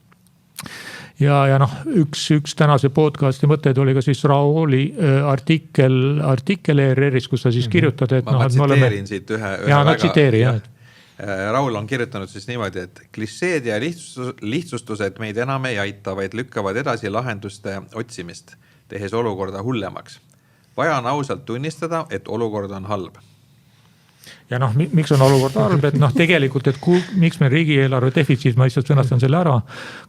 Ja üks tänase podcasti mõtted oli ka siis Rauli artikkel ERR-is, kus sa siis kirjutad, et ma tsiteerin siit ühe tsiteeri, jah. Raul on kirjutanud siis niimoodi, et klisseed ja lihtsustused meid enam ei aita, vaid lükkavad edasi lahenduste otsimist, tehes olukorda hullemaks. Vaja on ausalt tunnistada, et olukord on halb. Ja miks on olukord halb, et tegelikult, et miks meil riigieelarve defitsiit, ma lihtsalt sõnastan selle ära,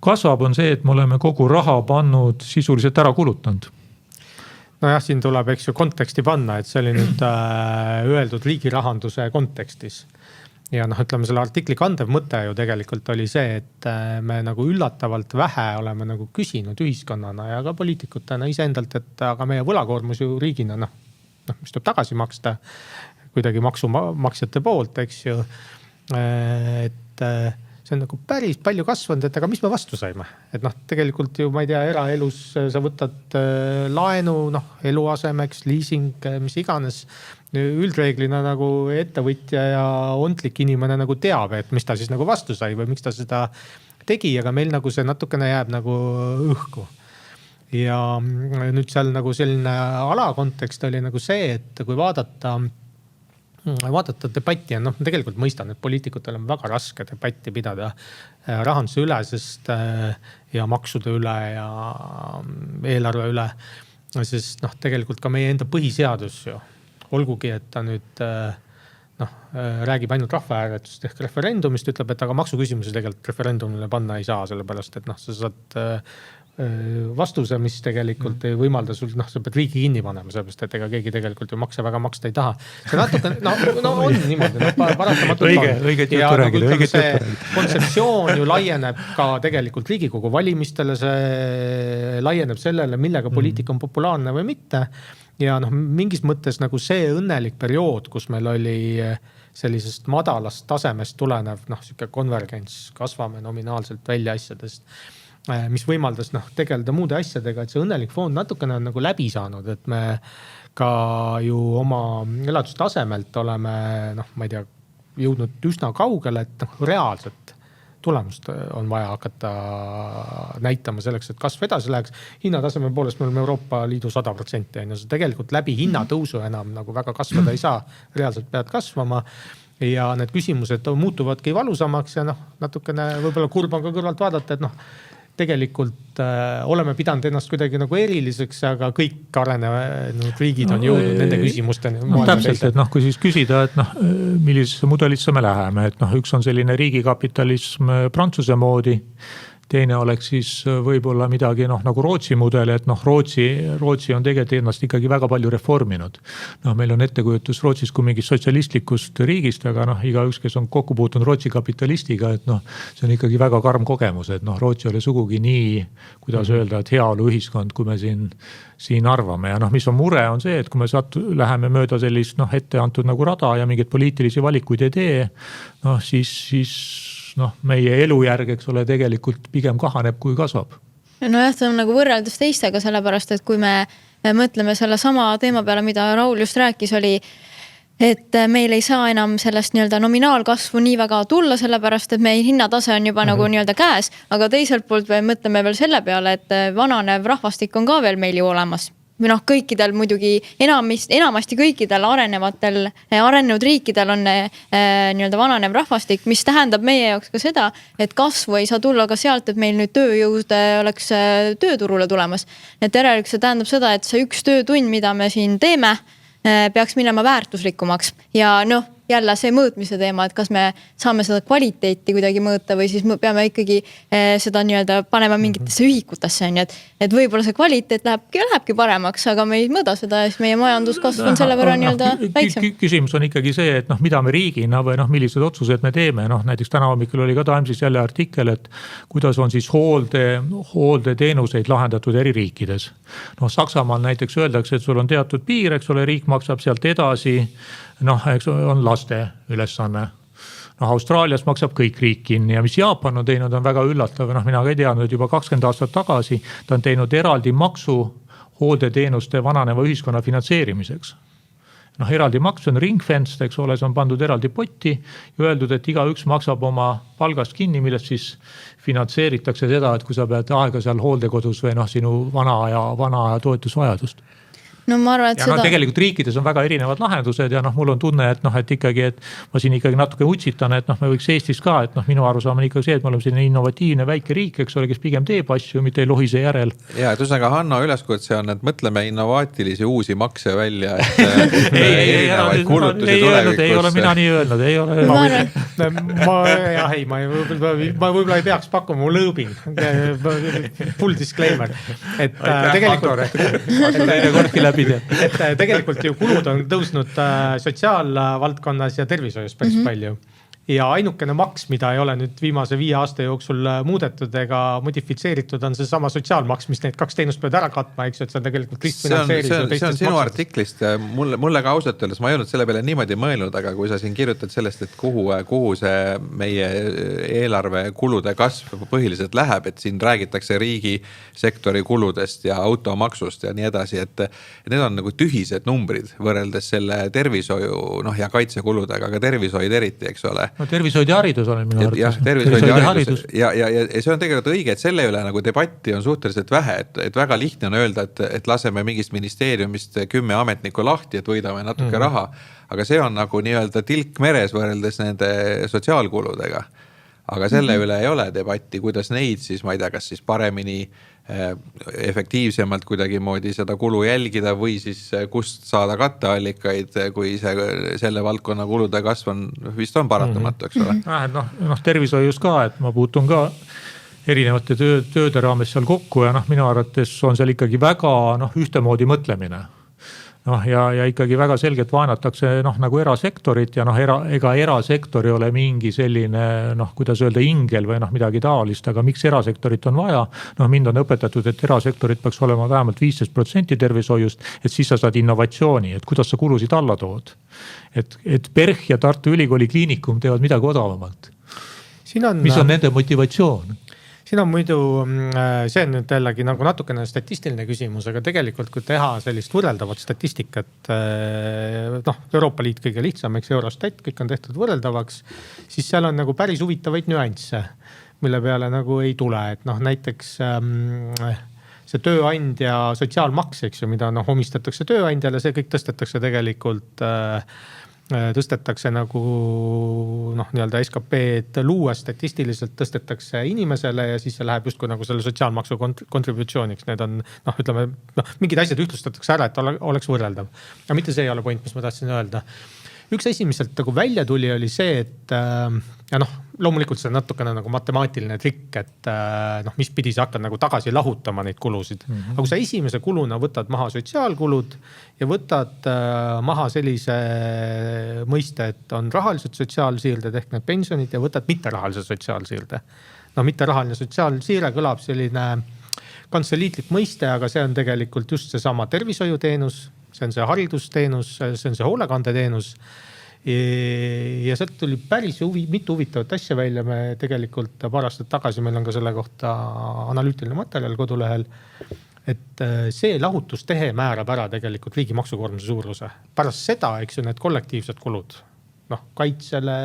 kasvab on see, et me oleme kogu raha pannud sisuliselt ära kulutanud. Nojah, siin tuleb konteksti panna, et see oli nüüd öeldud riigi rahanduse kontekstis. Ja ütleme, selle artikli kandev mõte ju tegelikult oli see, et me nagu üllatavalt vähe oleme nagu küsinud ühiskonnana ja ka poliitikutena iseendalt, et aga meie võlakoormus ju riigina, mis tuleb tagasi maksta kuidagi maksumaksjate poolt, eks ju. Et see on nagu päris palju kasvanud, et aga mis me vastu saime? Et tegelikult ju, ma ei tea, eraelus sa võtad laenu, eluasemeks, leasing, mis iganes. Üldreeglina nagu ettevõtja ja ontlik inimene nagu teab, et mis ta siis nagu vastu sai või miks ta seda tegi, aga meil nagu see natukene jääb nagu õhku. Ja nüüd seal nagu selline alakontekst oli nagu see, et kui vaadata debatti ja tegelikult mõistan, et poliitikutel on väga raske debatti pidada rahanduse üle, sest ja maksude üle ja eelarve üle, sest tegelikult ka meie enda põhiseadus ju, olgugi, et ta nüüd räägib ainult rahvahääletust ehk referendumist, ütleb, et aga maksuküsimusi tegelikult referendumile panna ei saa, sellepärast, et sa saad vastuse, mis tegelikult ei võimalda sul, sa pead riigi kinni panema, sellepärast, et ega keegi tegelikult ju makse väga maksta ei taha. See natuke, on niimoodi, paratamatult õiget juttu räägida. See kontseptsioon ju laieneb ka tegelikult Riigikogu valimistele, see laieneb sellele, millega poliitika on populaarne või mitte. Ja mingis mõttes nagu see õnnelik periood, kus meil oli sellisest madalast tasemest tulenev siuke konvergents, kasvame nominaalselt välja asjadest, mis võimaldas tegeleda muude asjadega, et see õnnelik foon natukene on nagu läbi saanud, et me ka ju oma elatustasemelt oleme, ma ei tea, jõudnud üsna kaugele, et reaalselt tulemust on vaja hakata näitama selleks, et kasv edasi läheks. Hinnataseme poolest me oleme Euroopa Liidu 100%. See tegelikult läbi hinnatõusu enam nagu väga kasvada ei saa, reaalselt pead kasvama. Ja need küsimused muutuvadki valusamaks ja natukene võib-olla kurb on ka kõrvalt vaadata, et tegelikult oleme pidanud ennast kuidagi nagu eriliseks, aga kõik arenenud riigid on jõudnud nende küsimusteni. Täpselt, et kui siis küsida, et millisesse mudelisse me läheme, et üks on selline riigikapitalism Prantsuse moodi, teine oleks siis võib-olla midagi nagu Rootsi mudel, et Rootsi on tegelikult ennast ikkagi väga palju reforminud. Meil on ettekujutus Rootsis kui mingist sotsialistlikust riigist, aga igaüks, kes on kokku puutunud Rootsi kapitalistiga, et see on ikkagi väga karm kogemus, et Rootsi oli sugugi nii, kuidas öelda, et heaolu ühiskond, kui me siin arvame. Ja mis on mure on see, et kui me läheme mööda sellist ette antud nagu rada ja mingeid poliitilisi valikuid ei tee, siis noh, meie elujärg, eks ole, tegelikult pigem kahaneb kui kasvab. Nojah, see on nagu võrreldes teistega, sellepärast, et kui me mõtleme selle sama teema peale, mida Raul just rääkis, oli, et meil ei saa enam sellest nii-öelda nominaalkasvu nii väga tulla, sellepärast, et meie hinnatase on juba nagu nii-öelda käes, aga teiselt poolt me mõtleme veel selle peale, et vananev rahvastik on ka veel meil ju olemas. Või noh, kõikidel muidugi enamasti kõikidel arenenud riikidel on nii-öelda vananev rahvastik, mis tähendab meie jaoks ka seda, et kasvu ei saa tulla ka sealt, et meil nüüd tööjõud oleks tööturule tulemas. Et järelikult see tähendab seda, et see üks töötund, mida me siin teeme, peaks minema väärtuslikumaks ja noh, jälle see mõõtmise teema, et kas me saame seda kvaliteeti kuidagi mõõta või siis peame ikkagi seda nii-öelda panema mingitesse ühikutesse, et võib-olla see kvaliteet lähebki paremaks, aga me ei mõõda seda ja siis meie majanduskasv on selle võrra nii-öelda väiksem. Küsimus on ikkagi see, et noh, mida me riigina või noh, millised otsused me teeme, noh näiteks täna hommikul oli ka Timesis jälle artikkel, et kuidas on siis hooldeteenuseid lahendatud eri riikides. Noh, Saksamaal näiteks öeldakse, et sul on teatud piir, eks ole, riik maksab sealt edasi, noh, eks on laste ülesanne. Noh, Austraalias maksab kõik riik kinni ja mis Jaapan on teinud, on väga üllatav. Noh, mina ka ei teadnud, juba 20 aastat tagasi ta on teinud eraldi maksu hooldeteenuste vananeva ühiskonna finantseerimiseks. Noh, eraldi maks on ringfenced, eks ole, see on pandud eraldi potti ja öeldud, et igaüks maksab oma palgast kinni, millest siis finantseeritakse seda, et kui sa pead aega seal hooldekodus või noh, sinu vana aja toetusvajadust. No ma arvan, et ja seda... tegelikult riikides on väga erinevad lahendused ja noh, mul on tunne, et noh, et ikkagi, et ma siin ikkagi natuke utsitan, et noh, me võiks Eestis ka, et noh, minu arusaam on ikkagi see, et me oleme selline innovatiivne väike riik, eks ole, kes pigem teeb asju, mitte ei lohise järel. Ja, et üsnäga Hanno üleskutse on, et mõtleme innovaatilisi uusi makse välja, et erinevaid kulutusi tulevikus. Ei ole mina nii öelnud, ei ole. Ma võib-olla ei peaks pakkuma mu lõõbing, full disclaimer, et tegelikult et tegelikult ju kulud on tõusnud sotsiaalvaldkonnas ja tervishoius päris palju. Ja ainukene maks, mida ei ole nüüd viimase 5 aasta jooksul muudetud ega modifitseeritud, on see sama sotsiaalmaks, mis need 2 teenust peavad ära katma, eks, et see on tegelikult lihtfinantseeritud. See on sinu artiklist. Mulle ka ausalt öeldes, ma ei olnud selle peale niimoodi mõelnud, aga kui sa siin kirjutad sellest, et kuhu see meie eelarve kulude kasv põhiliselt läheb, et siin räägitakse riigisektori kuludest ja automaksust ja nii edasi, et need on nagu tühised numbrid võrreldes selle tervishoiu ja kaitsekuludega, aga tervishoid eriti, eks ole. No tervishoid ja haridus olen minu arvates. Jah, tervishoid ja haridus. Ja see on tegelikult õige, et selle üle nagu debatti on suhteliselt vähe, et väga lihtne on öelda, et laseme mingist ministeeriumist 10 ametnikku lahti, et võidame natuke raha. Aga see on nagu nii-öelda tilk meres võrreldes nende sotsiaalkuludega. Aga selle üle ei ole debatti, kuidas neid siis, ma ei tea, kas siis paremini efektiivsemalt kuidagi moodi seda kulu jälgida või siis kust saada katteallikaid, kui selle valdkonna kulude kasv on, vist on paratamatu, eks ole. Noh, tervishoius ka, et ma puutun ka erinevate tööde raames seal kokku ja noh, minu arvates on seal ikkagi väga ühtemoodi mõtlemine. Noh, ja ikkagi väga selgelt vaenatakse nagu erasektorit ja ega erasektor ei ole mingi selline, kuidas öelda, ingel või midagi taolist, aga miks erasektorit on vaja? Mind on õpetatud, et erasektorit peaks olema vähemalt 15% tervishoiust, et siis sa saad innovatsiooni, et kuidas sa kulusid alla tood. Et PERH ja Tartu Ülikooli kliinikum teevad midagi odavamalt. Mis on nende motivatsioon? Siin on muidu, see on nüüd jällegi nagu natukene statistiline küsimus, aga tegelikult kui teha sellist võrreldavat statistikat, Euroopa Liit kõige lihtsam, eks Eurostat, kõik on tehtud võrreldavaks, siis seal on nagu päris huvitavaid nüansse, mille peale nagu ei tule, et näiteks see tööandja sotsiaalmaks, eks ju, mida omistatakse tööandjale, see kõik tõstetakse tegelikult tõstetakse nagu nii-öelda SKP-d luues statistiliselt tõstetakse inimesele ja siis see läheb justkui nagu selle sotsiaalmaksu kontributsiooniks. Need on, ütleme, mingid asjad ühtlustatakse ära, et oleks võrreldav. Ja mitte see ei ole point, mis ma tahtsin öelda. Üks esimeselt nagu välja tuli oli see, et ja loomulikult see on natukene nagu matemaatiline trikk, et mis pidi sa hakkad nagu tagasi lahutama neid kulusid. Aga kui sa esimese kuluna võtad maha sotsiaalkulud ja võtad maha sellise mõiste, et on rahalised sotsiaalsiirded ehk need pensionid ja võtad mitterahalise sotsiaalsiirde. Mitterahaline sotsiaalsiire kõlab selline kantseliitlik mõiste, aga see on tegelikult just see sama tervishoiuteenus, see on see haridusteenus, see on see hoolekandeteenus ja sealt tuli päris mitu huvitavat asja välja. Me tegelikult paar aastat tagasi, meil on ka selle kohta analüütiline materjal kodulehel, et see lahutustehe määrab ära tegelikult riigi maksukoormuse suuruse. Pärast seda, eks ju, need kollektiivsed kulud, kaitsele,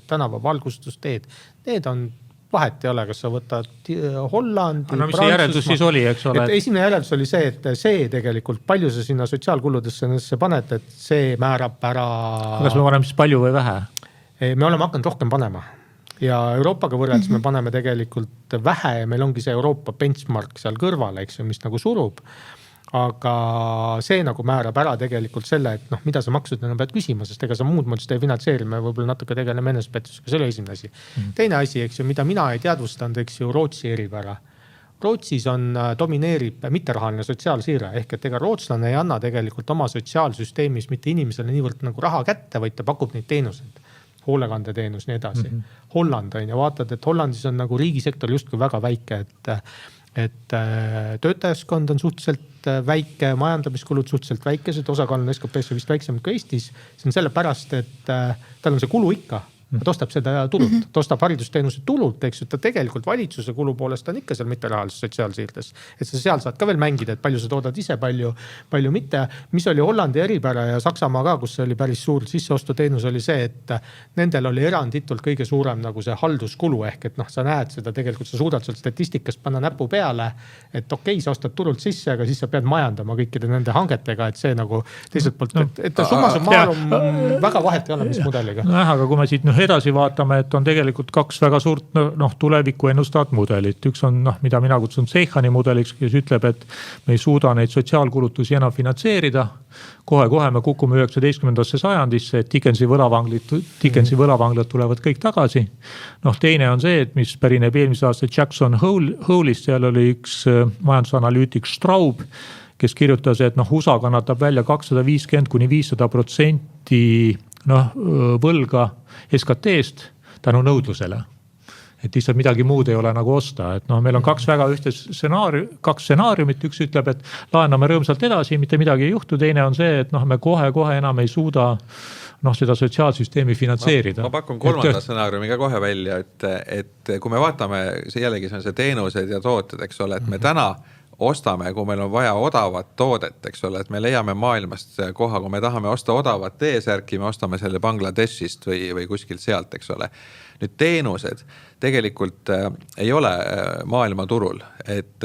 tänava valgustusteed, need on vahet ei ole, kas sa võtad Hollandi, mis see järeldus siis oli, eks ole? Esimene järeldus oli see, et see tegelikult, palju sa sinna sotsiaalkuludesse paned, et see määrab ära. Kas me paneme siis palju või vähe? Me oleme hakanud rohkem panema ja Euroopaga võrreldes me paneme tegelikult vähe ja meil ongi see Euroopa benchmark seal kõrval, eks ju, mis nagu surub. Aga see nagu määrab ära tegelikult selle, et mida sa maksudena pead küsima, sest ega sa muud moodi seda ei finantseerime, võib-olla natuke tegeleme enesepettusega, see oli esimene asi. Teine asi, eks ju, mida mina ei teadvustanud, eks ju, Rootsi eripära. Rootsis domineerib mitterahaline sotsiaalsiire, ehk et ega rootslane ei anna tegelikult oma sotsiaalsüsteemis mitte inimesele niivõrd nagu raha kätte, vaid ta pakub neid teenuseid, hoolekandeteenus, nii edasi. Holland on ja vaatad, et Hollandis on nagu riigisektor justkui väga väike, et töötajaskond on suhteliselt väike, majandamiskulud suhteliselt väikesed, osakaal on SKP-s vist väiksem kui Eestis. See on selle pärast, et tal on see kulu ikka. Ta ostab seda tulult, ta ostab haridusteenuse tulult, eks ju, ta tegelikult valitsuse kulu poolest on ikka seal mitterahalises sotsiaalsiirdes. Et sa seal saad ka veel mängida, et palju sa toodad ise, palju mitte. Mis oli Hollandi eripära ja Saksamaa ka, kus oli päris suur sisseostuteenus, oli see, et nendel oli eranditult kõige suurem nagu see halduskulu, ehk et sa näed seda tegelikult, sa suudad seal statistikast panna näpu peale, et okei, sa ostad turult sisse, aga siis sa pead majandama kõikide nende hangetega, et see nagu teiselt poolt, et summa summarum väga vahet ei ole, mis mudeliga. Aga kui me siit edasi vaatame, et on tegelikult kaks väga suurt tulevikku ennustavat mudelit. Üks on, mida mina kutsun Seichani mudeliks, kes ütleb, et me ei suuda neid sotsiaalkulutusi enam finantseerida. Kohe me kukume 19. sajandisse, et Dickensi võlavanglad tulevad kõik tagasi. Teine on see, et mis pärineb eelmise aasta Jackson Hole'ist, seal oli üks majandusanalüütik Straub, kes kirjutas, et USA kannatab välja 250–500% võlga SKT-st tänu nõudlusele. Et lihtsalt midagi muud ei ole nagu osta. Et meil on kaks väga ühte kaks stsenaariumit. Üks ütleb, et laename rõõmsalt edasi, mitte midagi ei juhtu. Teine on see, et me kohe enam ei suuda seda sotsiaalsüsteemi finantseerida. Ma pakun kolmanda stsenaariumiga kohe välja, et kui me vaatame, jällegi see on see teenused ja tooted, eks ole, et me täna ostame, kui meil on vaja odavat toodet, eks ole, et me leiame maailmast koha, kui me tahame osta odavat T-särki, me ostame selle Bangladeshist või kuskilt sealt, eks ole. Nüüd teenused tegelikult ei ole maailmaturul, et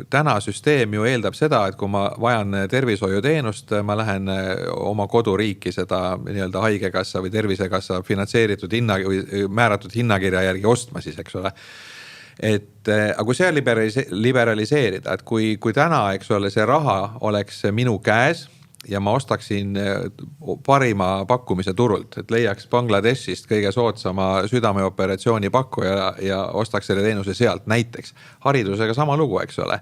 täna süsteem ju eeldab seda, et kui ma vajan tervishoiuteenust, ma lähen oma koduriiki seda nii-öelda haigekassa või tervisekassa finantseeritud või määratud hinnakirja järgi ostma siis, eks ole. Aga kui see liberaliseerida, et kui täna, eks ole, see raha oleks minu käes ja ma ostaksin parima pakkumise turult, et leiaks Bangladeshist kõige soodsama südameoperatsiooni pakkuja ja ostaks selle teenuse sealt näiteks. Haridusega sama lugu, eks ole.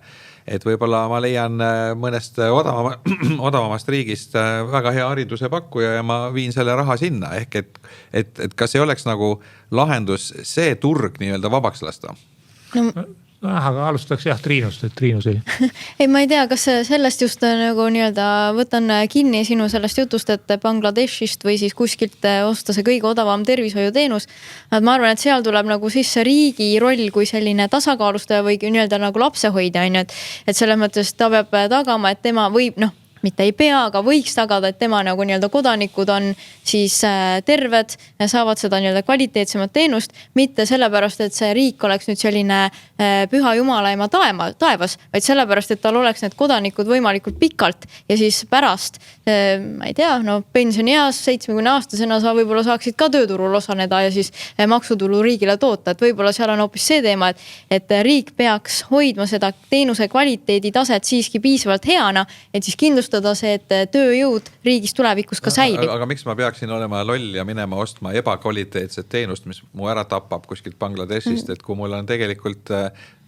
Et võibolla ma leian mõnest odavamast riigist väga hea hariduse pakkuja ja ma viin selle raha sinna. Ehk et kas ei oleks nagu lahendus see turg nii-öelda vabaks lasta? Aga alustaks Triinust, et Triinus ei. Ei, ma ei tea, kas sellest just nagu nii-öelda võtan kinni sinu sellest jutust, et Bangladeshist või siis kuskilt osta see kõige odavam tervishoiuteenus. Ma arvan, et seal tuleb nagu sisse riigi roll kui selline tasakaalustaja või nii-öelda nagu lapsehoidja, et selles mõttes ta peab tagama, et tema võib, mitte ei pea, aga võiks tagada, et tema nagu nii-öelda kodanikud on siis terved ja saavad seda nii-öelda kvaliteetsemat teenust, mitte sellepärast, et see riik oleks nüüd selline püha jumalaima taevas, vaid sellepärast, et tal oleks need kodanikud võimalikult pikalt ja siis pärast, ma ei tea, pensionieas 70-aastasena sa võib-olla saaksid ka tööturul osaneda ja siis maksutulu riigile toota, et võib-olla seal on hoopis see teema, et riik peaks hoidma seda teenuse kvaliteedi taset siiski piisavalt heana, et siis kindlustada see, et tööjõud riigis tulevikus ka säilib. Aga miks ma peaksin olema loll ja minema ostma ebakvaliteetset teenust, mis mu ära tapab kuskilt Bangladeshist, et kui mul on tegelikult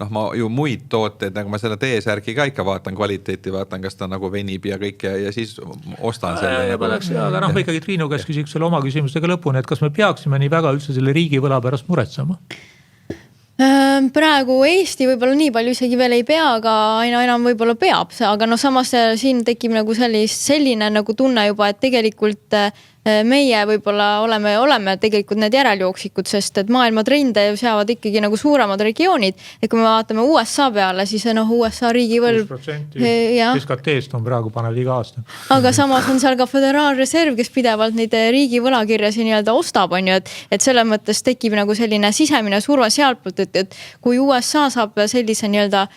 ma ju muid tooteid, nagu ma selle T-särki ka ikka vaatan kvaliteeti, vaatan, kas ta nagu venib ja kõik ja siis ostan selle. Aga ma ikkagi Triinu käest küsiks selle oma küsimusega lõpuni, et kas me peaksime nii väga üldse selle riigivõla pärast muretsema? Praegu Eesti võib-olla nii palju isegi veel ei pea, aga aina enam võib-olla peab, aga samas siin tekib nagu selline nagu tunne juba, et tegelikult meie võib-olla oleme tegelikult need järeljooksikud, sest et maailma trende seavad ikkagi nagu suuremad regioonid. Et kui me vaatame USA peale, siis USA riigivõlg 6% SKT-st on praegu paneb iga aasta. Aga samas on seal ka Föderaalreserv, kes pidevalt neid riigi võlakirjasi nii-öelda ostab, on ju, et selle mõttes tekib nagu selline sisemine surve sealtpoolt, et kui USA saab sellise nii-öelda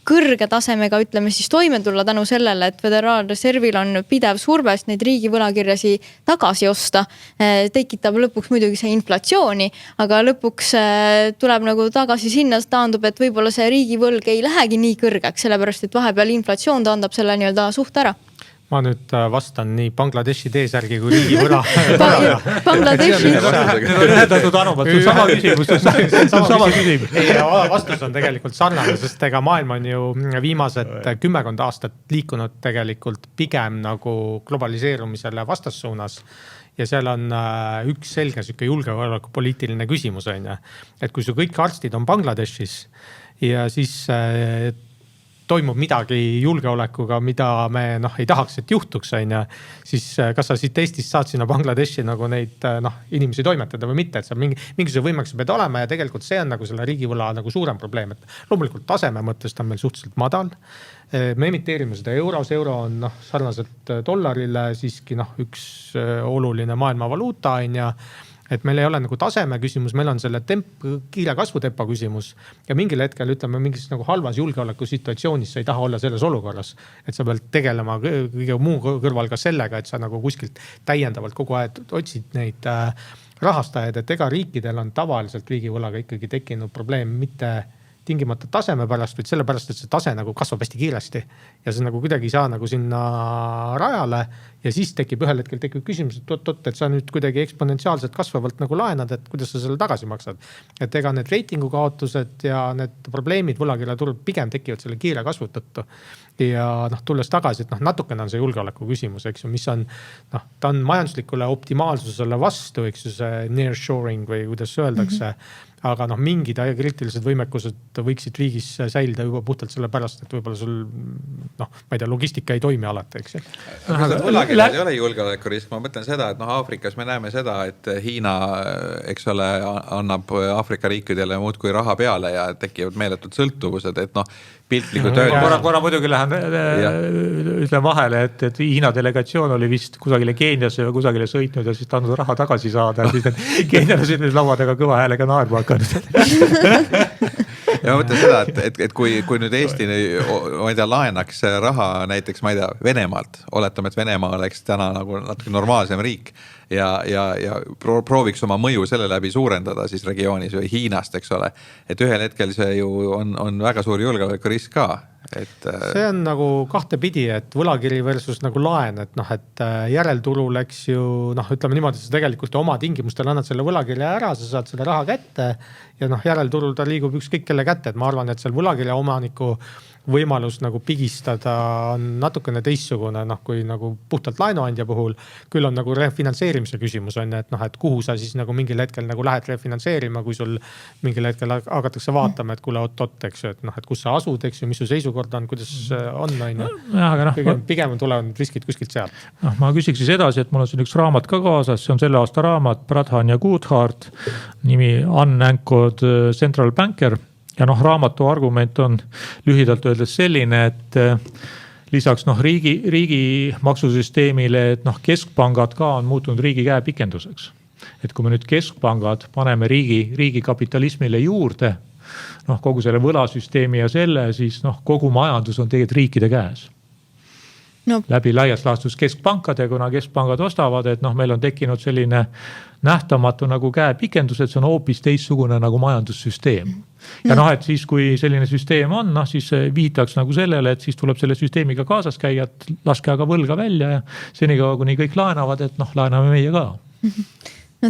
kõrge tasemega, ütleme siis toime tulla tänu sellele, et Föderaalreservil on pidev survest neid riigi võlakirjasi tagasi osta, tekitab lõpuks muidugi see inflatsiooni, aga lõpuks tuleb nagu tagasi sinna, taandub, et võib-olla see riigivõlg ei lähegi nii kõrgeks, sellepärast et vahepeal inflatsioon taandab selle nii-öelda suht ära. Ma nüüd vastan nii Bangladeshi T-särgi kui riigivõla. Bangladeshi. Need on ühendatud arumad, see on sama küsimus. Vastus on tegelikult sarnane, sest ega maailm on ju viimased 10 aastat liikunud tegelikult pigem nagu globaliseerumisele vastassuunas. Ja seal on üks selge julgeoleku poliitiline küsimus, on, et kui su kõik arstid on Bangladeshis ja siis toimub midagi julgeolekuga, mida me ei tahaks, et juhtuks, on, siis kas sa siit Eestist saad sinna Bangladeshi nagu neid inimesi toimetada või mitte, et sa mingisuguse võimeks pead olema ja tegelikult see on nagu selle riigivõla nagu suurem probleem, et loomulikult taseme mõttes ta on meil suhteliselt madal. Me emiteerime seda euros, euro on sarnaselt dollarile siiski üks oluline maailma valuuta, on, et meil ei ole nagu taseme küsimus, meil on selle kiire kasvutempo küsimus ja mingil hetkel ütleme mingis nagu halvas julgeoleku situatsioonis sa ei taha olla selles olukorras, et sa pead tegelema kõige muu kõrval ka sellega, et sa nagu kuskilt täiendavalt kogu aeg otsid neid rahastajaid, et ega riikidel on tavaliselt riigivõlaga ikkagi tekkinud probleem mitte tingimata taseme pärast, vaid selle pärast, et see tase nagu kasvab hästi kiiresti ja see nagu kuidagi ei saa nagu sinna rajale ja siis tekib ühel hetkel küsimus, et sa nüüd kuidagi eksponentsiaalselt kasvavalt nagu laenad, et kuidas sa selle tagasi maksad. Et ega need reitingu kaotused ja need probleemid võlakirjaturul pigem tekivad selle kiire kasvu tõttu. Ja tulles tagasi, et natukene on see julgeoleku küsimus, eks ju, mis on, ta on majanduslikule optimaalsusele vastu, eks ju, see nearshoring või kuidas öeldakse, aga mingid kriitilised võimekused võiksid riigis säilida juba puhtalt selle pärast, et võib-olla sul, ma ei tea, logistika ei toimi alati, eks. Võlakirjad ei ole julgeolekurisk, ma mõtlen seda, et Aafrikas me näeme seda, et Hiina, eks ole, annab Aafrika riikidele muudkui raha peale ja tekivad meeletud sõltuvused, et piltlikult öelda. Korra muidugi lähen ütlen vahele, et Hiina delegatsioon oli vist kusagile Keeniasse või kusagile sõitnud ja siis tahtnud raha tagasi saada. Ja siis need keenialased nüüd lauadega kõva häälega naerma hakanud. Ja ma mõtlen seda, et kui nüüd Eesti ma ei tea, laenaks raha näiteks, ma ei tea, Venemaalt, oletame, et Venemaa oleks täna nagu natuke normaalsem riik ja prooviks oma mõju selle läbi suurendada siis regioonis või Hiinast, eks ole. Et ühel hetkel see ju on väga suur julgeolekurisk ka. See on nagu kahtepidi, et võlakiri versus nagu laen, et järelturul, eks ju, ütleme niimoodi, et sa tegelikult oma tingimustel annad selle võlakirja ära, sa saad selle raha kätte ja järelturul ta liigub ükskõik kelle kätte, et ma arvan, et seal võlakirja omaniku võimalus nagu pigistada on natukene teissugune, kui nagu puhtalt laenuandja puhul, küll on nagu refinantseerimise küsimus on, et kuhu sa siis nagu mingil hetkel nagu lähed refinantseerima, kui sul mingil hetkel hakatakse vaatama, et kuule oot, eks ju, et kus sa asud, eks ju, mis su seisukord on, kuidas on, pigem tulevad riskid kuskilt sealt. Ma küsiks siis edasi, et mul on siin üks raamat ka kaasas, see on selle aasta raamat Pradhan ja Goodhart, nimi Unancod Central Banker. Ja raamatu argument on lühidalt öeldes selline, et lisaks riigi maksusüsteemile, et keskpangad ka on muutunud riigi käepikenduseks. Et kui me nüüd keskpangad paneme riigi kapitalismile juurde, kogu selle võlasüsteemi ja selle, siis kogu majandus on tegelikult riikide käes. Läbi laias laastus keskpankade, kuna keskpangad ostavad, et meil on tekkinud selline nähtamatu nagu käepikendus, et see on hoopis teissugune nagu majandussüsteem. Ja et siis kui selline süsteem on, siis viitaks nagu sellele, et siis tuleb selle süsteemiga kaasas käia, et laske aga võlga välja ja senikaua kuni kõik laenavad, et laename meie ka.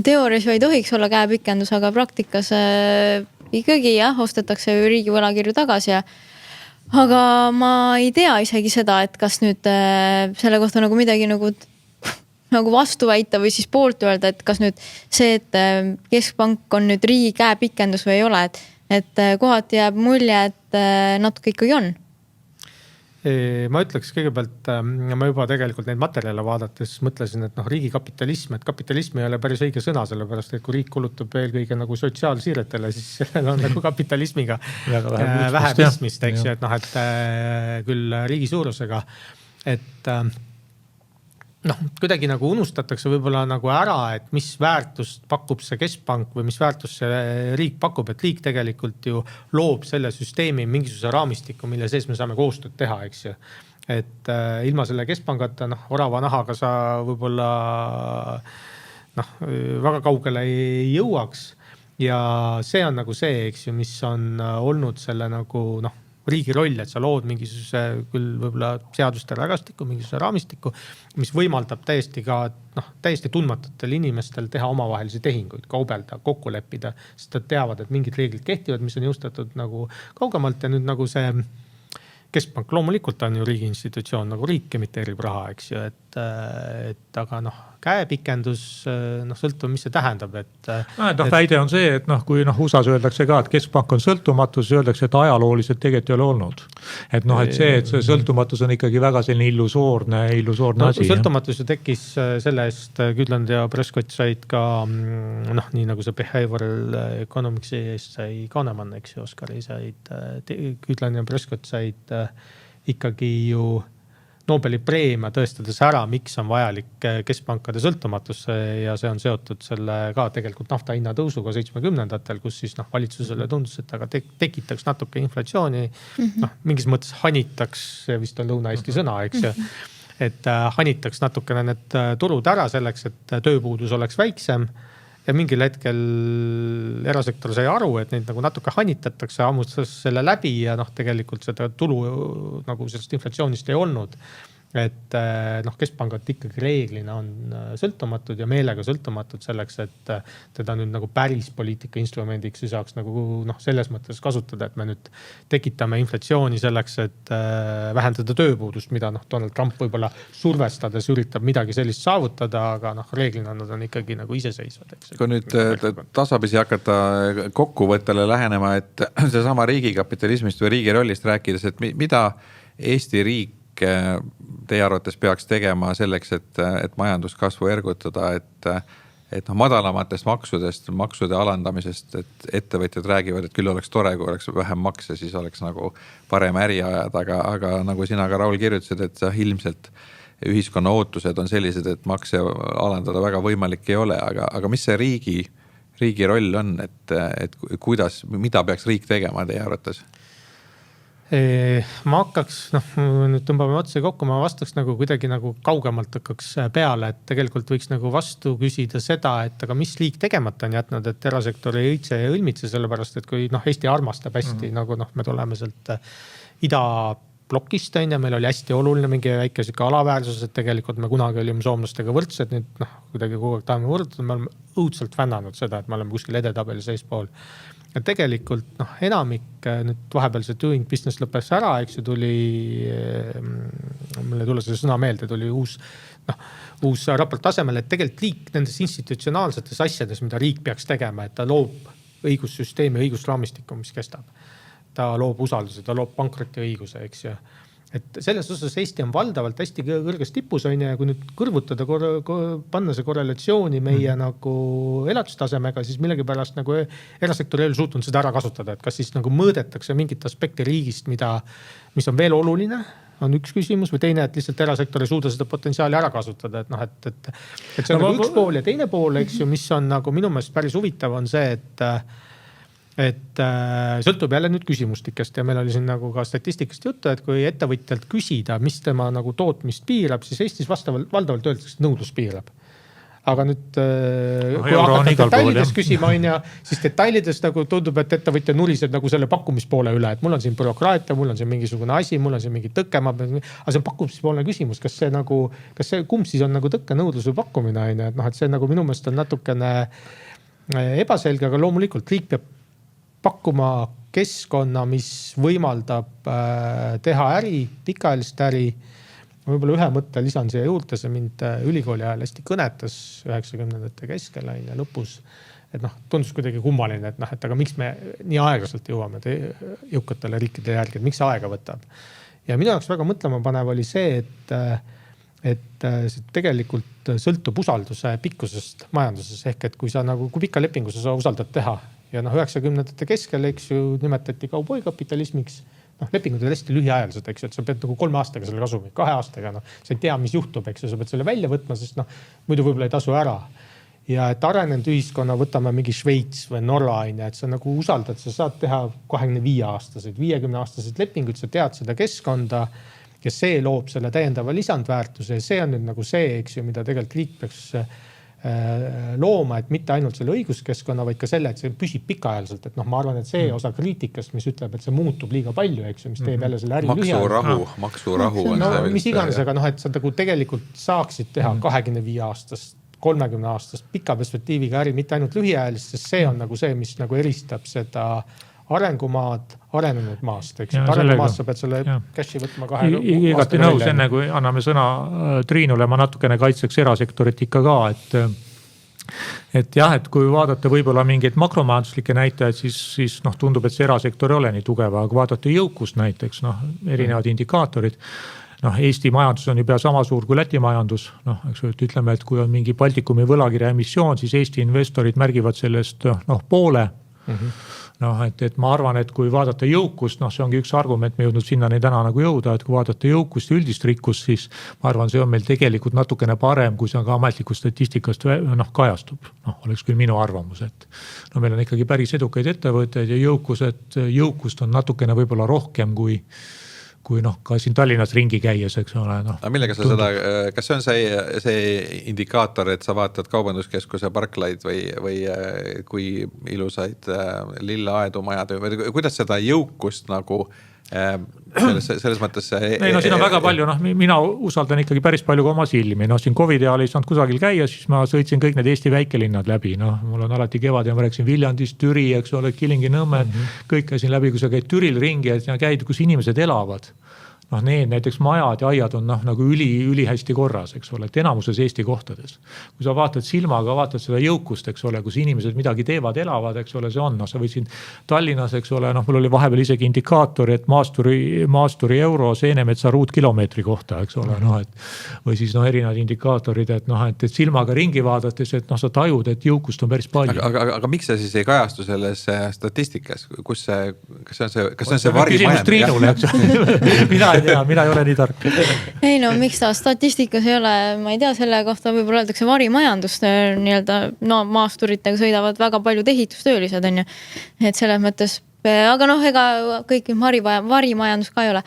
Teoorias ei tohiks olla käepikendus, aga praktikas ikkagi ostetakse riigi võlakirju tagasi aga ma ei tea isegi seda, et kas nüüd selle kohta nagu midagi nagu vastu väita või siis poolt öelda, et kas nüüd see, et keskpank on nüüd riigi käepikendus või ei ole, et kohati jääb mulje, et natuke ikkagi on. Ma ütleks kõigepealt, ma juba tegelikult neid materjale vaadates mõtlesin, et riigikapitalism, et kapitalism ei ole päris õige sõna, sellepärast et kui riik kulutab eelkõige nagu sotsiaalsiiretele, siis sellel on nagu kapitalismiga vähe pistmist, eks ju, et küll riigi suurusega, et kuidagi nagu unustatakse võib-olla nagu ära, et mis väärtust pakub see keskpank või mis väärtust see riik pakub, et riik tegelikult ju loob selle süsteemi mingisuguse raamistiku, mille sees me saame koostööd teha, eks ju. Et ilma selle keskpangata, orava nahaga sa võib-olla väga kaugele ei jõuaks ja see on nagu see, eks ju, mis on olnud selle nagu riigi roll, et sa lood mingisuguse küll võib-olla seaduste rägastiku, mingisuguse raamistiku, mis võimaldab täiesti tundmatutel inimestel teha omavahelisi tehinguid, kaubelda, kokku leppida, sest nad teavad, et mingid reeglid kehtivad, mis on jõustatud nagu kaugemalt ja nüüd nagu see keskpank loomulikult on ju riigi institutsioon, nagu riik emiteerib raha, eks ju, et aga käepikendus, sõltub, mis see tähendab, väide on see, et kui USAs öeldakse ka, et keskpank on sõltumatus, öeldakse, et ajalooliselt tegelikult ei ole olnud. Et see sõltumatus on ikkagi väga selline illusoorne asi. Sõltumatus ju tekkis selle eest, Küdland ja Prescott said ka, nii nagu see behavioral economicsi eest sai Kahnemann, eks ju, Oskari said, Küdland ja Prescott said ikkagi ju Nobeli preemia tõestades ära, miks on vajalik keskpankade sõltumatus ja see on seotud selle ka tegelikult nafta hinna tõusuga 70-ndatel, kus siis valitsusele tundus, et aga tekitaks natuke inflatsiooni, mingis mõttes hanitaks, see vist on Lõuna-Eesti sõna, eks ju, et hanitaks natukene need turud ära selleks, et tööpuudus oleks väiksem ja mingil hetkel erasektor sai aru, et neid nagu natuke hanitatakse, ammustas selle läbi ja tegelikult seda tulu nagu sellest inflatsioonist ei olnud. Et keskpangad ikkagi reeglina on sõltumatud ja meelega sõltumatud selleks, et teda nüüd nagu päris poliitika instrumendiks ei saaks nagu selles mõttes kasutada, et me nüüd tekitame inflatsiooni selleks, et vähendada tööpuudust, mida Donald Trump võib-olla survestades üritab midagi sellist saavutada, aga reeglina nad on ikkagi nagu iseseisvad. Kui nüüd tasapisi hakata kokkuvõttele lähenema, et seesama riigikapitalismist või riigi rollist rääkides, et mida Eesti riik teie arvates peaks tegema selleks, et majanduskasvu ergutada, et madalamatest maksudest, maksude alandamisest, et ettevõtjad räägivad, et küll oleks tore, kui oleks vähem makse, siis oleks nagu parem äri ajada, aga nagu sina ka Raul kirjutasid, et ilmselt ühiskonna ootused on sellised, et makse alandada väga võimalik ei ole, aga mis see riigi roll on, et kuidas, mida peaks riik tegema teie arvates? Ma hakkaks, nüüd tõmbame otsa kokku, ma vastaks nagu kuidagi nagu kaugemalt hakkaks peale, et tegelikult võiks nagu vastu küsida seda, et aga mis riik tegemata on jätnud, et erasektor ei õitse ja õlmitse, sellepärast, et kui Eesti armastab hästi, nagu me tuleme sealt idablokist, meil oli hästi oluline mingi väike siuke alaväärsus, et tegelikult me kunagi olime soomlastega võrdsed, nüüd kuidagi kogu aeg tahame võrdleda, me oleme õudselt fännanud seda, et me oleme kuskil edetabeli seespool. Ja tegelikult enamik nüüd vahepeal see doing business lõppes ära, eks ju tuli, mulle ei tule selle sõna meelde, tuli uus raport tasemel, et tegelikult riik nendes institutsionaalsetes asjades, mida riik peaks tegema, et ta loob õigussüsteemi, õigusraamistiku, mis kestab. Ta loob usalduse, ta loob pankrotiõiguse, eks ju. Et selles osas Eesti on valdavalt hästi kõrges tipus on ja kui nüüd kõrvutada, panna see korrelatsiooni meie nagu elatustasemega, siis millegi pärast nagu erasektor ei ole suutnud seda ära kasutada, et kas siis nagu mõõdetakse mingit aspekti riigist, mis on veel oluline, on üks küsimus või teine, et lihtsalt erasektor ei suuda seda potentsiaali ära kasutada, et see on nagu üks pool ja teine pool, eks ju, mis on nagu minu meelest päris huvitav on see, et sõltub jälle nüüd küsimustikest ja meil oli siin nagu ka statistikast juttu, et kui ettevõtjalt küsida, mis tema nagu tootmist piirab, siis Eestis valdavalt öeldakse, et nõudlus piirab. Aga nüüd, kui hakata detailides küsima, siis detailides nagu tundub, et ettevõtja nuriseb nagu selle pakkumispoole üle, et mul on siin bürokraatia, mul on siin mingisugune asi, mul on siin mingi tõkke, aga see on pakkumispoolne küsimus, kas see kumb siis on nagu tõkke, nõudlus või pakkumine, et see nagu minu meelest on natukene ebaselge, aga loomulikult riik peab pakkuma keskkonna, mis võimaldab teha äri, pikaajalist äri. Võib-olla ühe mõtte lisan siia juurde, see mind ülikooli ajal hästi kõnetas 90ndate keskel ja lõpus. Et tundus kuidagi kummaline, et aga miks me nii aeglaselt jõuame jõukatele riikide järgi, et miks see aega võtab. ja minu jaoks väga mõtlema panev oli see, et see tegelikult sõltub usalduse pikkusest majanduses. Ehk et kui pika lepingu sa usaldad teha ja 90ndate keskel, eks ju, nimetati kauboikapitalismiks, lepingud on hästi lühiajalised, eks ju, et sa pead 3 aastaga selle kasumi, 2 aastaga, sa ei tea, mis juhtub, eks ju, sa pead selle välja võtma, sest muidu võib-olla ei tasu ära. Ja et arenenud ühiskonna, võtame mingi Šveits või Norra, et sa usaldad, sa saad teha 25-aastaseid, 50-aastaseid lepinguid, sa tead seda keskkonda ja see loob selle täiendava lisandväärtuse ja see on nüüd see, eks ju, mida tegelikult riik peaks looma, et mitte ainult selle õiguskeskkonna, vaid ka selle, et see püsib pikaajaliselt. Et ma arvan, et see osa kriitikast, mis ütleb, et see muutub liiga palju, eks ju, mis teeb jälle selle äri maksurahu on see. Mis iganes, aga et sa tegelikult saaksid teha 25 aastast, 30 aastast pika perspektiiviga äri, mitte ainult lühiajalist, sest see on see, mis eristab seda arengumaad arenenud maast, eks. Arengumaast sa pead selle cashi võtma 2 igati nõus, enne kui anname sõna Triinule, ma natukene kaitseks erasektorit ikka ka, et jah, et kui vaadata võib-olla mingeid makromajanduslikke näitajaid, siis tundub, et see erasektor ei ole nii tugeva, aga vaadata jõukust näiteks, erinevad indikaatorid. Eesti majandus on ju pea sama suur kui Läti majandus. Eks ütleme, et kui on mingi Baltikumi võlakirja emissioon, siis Eesti investorid märgivad sellest poole. Et ma arvan, et kui vaadata jõukust, see ongi üks argument, me jõudnud sinnani täna jõuda, et kui vaadata jõukust ja üldist rikkust, siis ma arvan, see on meil tegelikult natukene parem, kui see on ka ametlikust statistikast kajastub. Oleks küll minu arvamus, et meil on ikkagi päris edukaid ettevõtteid ja jõukust on natukene võib-olla rohkem kui ka siin Tallinnas ringi käies, eks ole. Millega sa seda, kas see on see indikaator, et sa vaatad kaubanduskeskuse parklaid või kui ilusaid lilleaedu majad või kuidas seda jõukust selles mõttes siin on väga palju, mina usaldan ikkagi päris palju ka oma silmi, siin COVID ajal ei saanud kusagil käia, siis ma sõitsin kõik need Eesti väikelinnad läbi, mul on alati kevad ja ma rääksin Viljandist, Türi, eks ole, Kilingi-Nõmme, kõik käisin läbi, kui sa käid Türil ringi ja käid, kus inimesed elavad. Need näiteks majad ja aiad on üli hästi korras, eks ole, et enamuses Eesti kohtades. Kui sa vaatad silmaga, vaatad seda jõukust, eks ole, kus inimesed midagi teevad, elavad, eks ole, see on. Sa võisid Tallinnas, eks ole, mul oli vahepeal isegi indikaator, et maasturi euro Seenemetsa ruutkilomeetri kohta, eks ole, või siis erinevad indikaatorid, et silmaga ringi vaadates, et sa tajud, et jõukust on päris palju. Aga miks see siis ei kajastu selles statistikas? Kus see, kas on see varimajand? Mina ei ole nii tark. Ei miks ta statistikas ei ole, ma ei tea, selle kohta võib-olla öeldakse varimajandust, maasturitega sõidavad väga paljud ehitustöölised, on ju. Et selles mõttes, aga ega kõik varimajandus ka ei ole.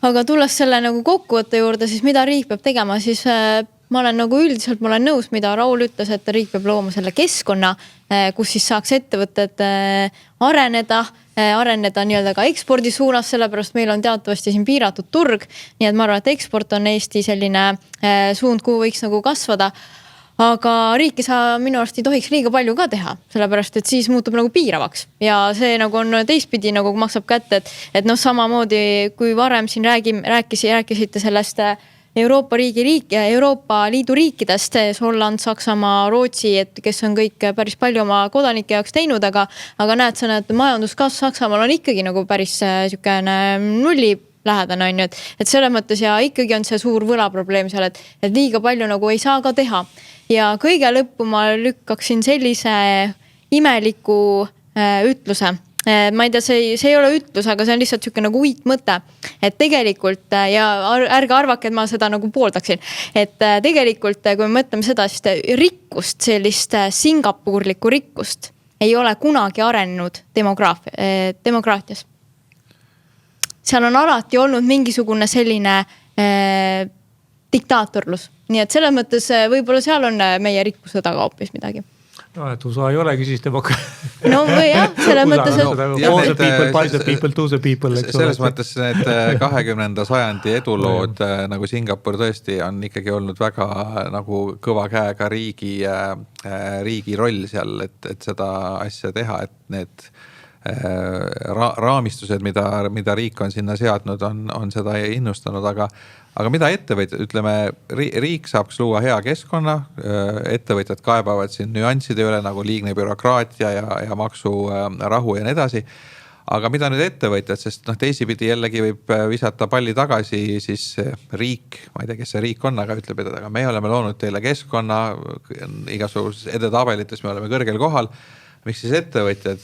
Aga tulles selle kokkuvõtte juurde, siis mida riik peab tegema, siis ma olen üldiselt nõus, mida Raul ütles, et riik peab looma selle keskkonna, kus siis saaks ettevõtted areneda nii-öelda ka ekspordi suunas, sellepärast meil on teatavasti siin piiratud turg. Nii et ma arvan, et eksport on Eesti selline suund, kuhu võiks kasvada. Aga riik minu arust ei tohiks liiga palju ka teha, sellepärast et siis muutub piiravaks. Ja see on teistpidi maksab kätte, et samamoodi kui varem siin rääkisite sellest Euroopa Liidu riikidest, Holland, Saksamaa, Rootsi, et kes on kõik päris palju oma kodanike jaoks teinud, aga näed sa, et majanduskasv Saksamaal on ikkagi päris nulli lähedane, on ju, et selle mõttes ja ikkagi on see suur võlaprobleem seal, et liiga palju ei saa ka teha. Ja kõige lõppu ma lükkaksin sellise imeliku ütluse. Ma ei tea, see ei ole ütlus, aga see on lihtsalt selline uitmõte, et tegelikult ja ärge arvake, et ma seda pooldaksin, et tegelikult kui me mõtleme seda, siis rikkust, sellist singapurlikku rikkust ei ole kunagi arenenud demokraatias. Seal on alati olnud mingisugune selline diktaatorlus, nii et selles mõttes võib-olla seal on meie rikkuse taga hoopis midagi. Et USA ei olegi siis demokraatia. Või jah, selles mõttes, selles mõttes need 20. sajandi edulood nagu Singapur tõesti on ikkagi olnud väga kõva käega riigi roll seal, et seda asja teha, et need raamistused, mida riik on sinna seadnud, on seda innustanud, aga mida ettevõtjad, ütleme, riik saaks luua hea keskkonna, ettevõtjad kaebavad siin nüansside üle liigne bürokraatia ja maksurahu ja nii edasi. aga mida nüüd ettevõtjad, sest teisipidi jällegi võib visata palli tagasi siis riik, ma ei tea, kes see riik on, aga ütleb, et aga me oleme loonud teile keskkonna, igasuguses edetabelites me oleme kõrgel kohal. Miks siis ettevõtjad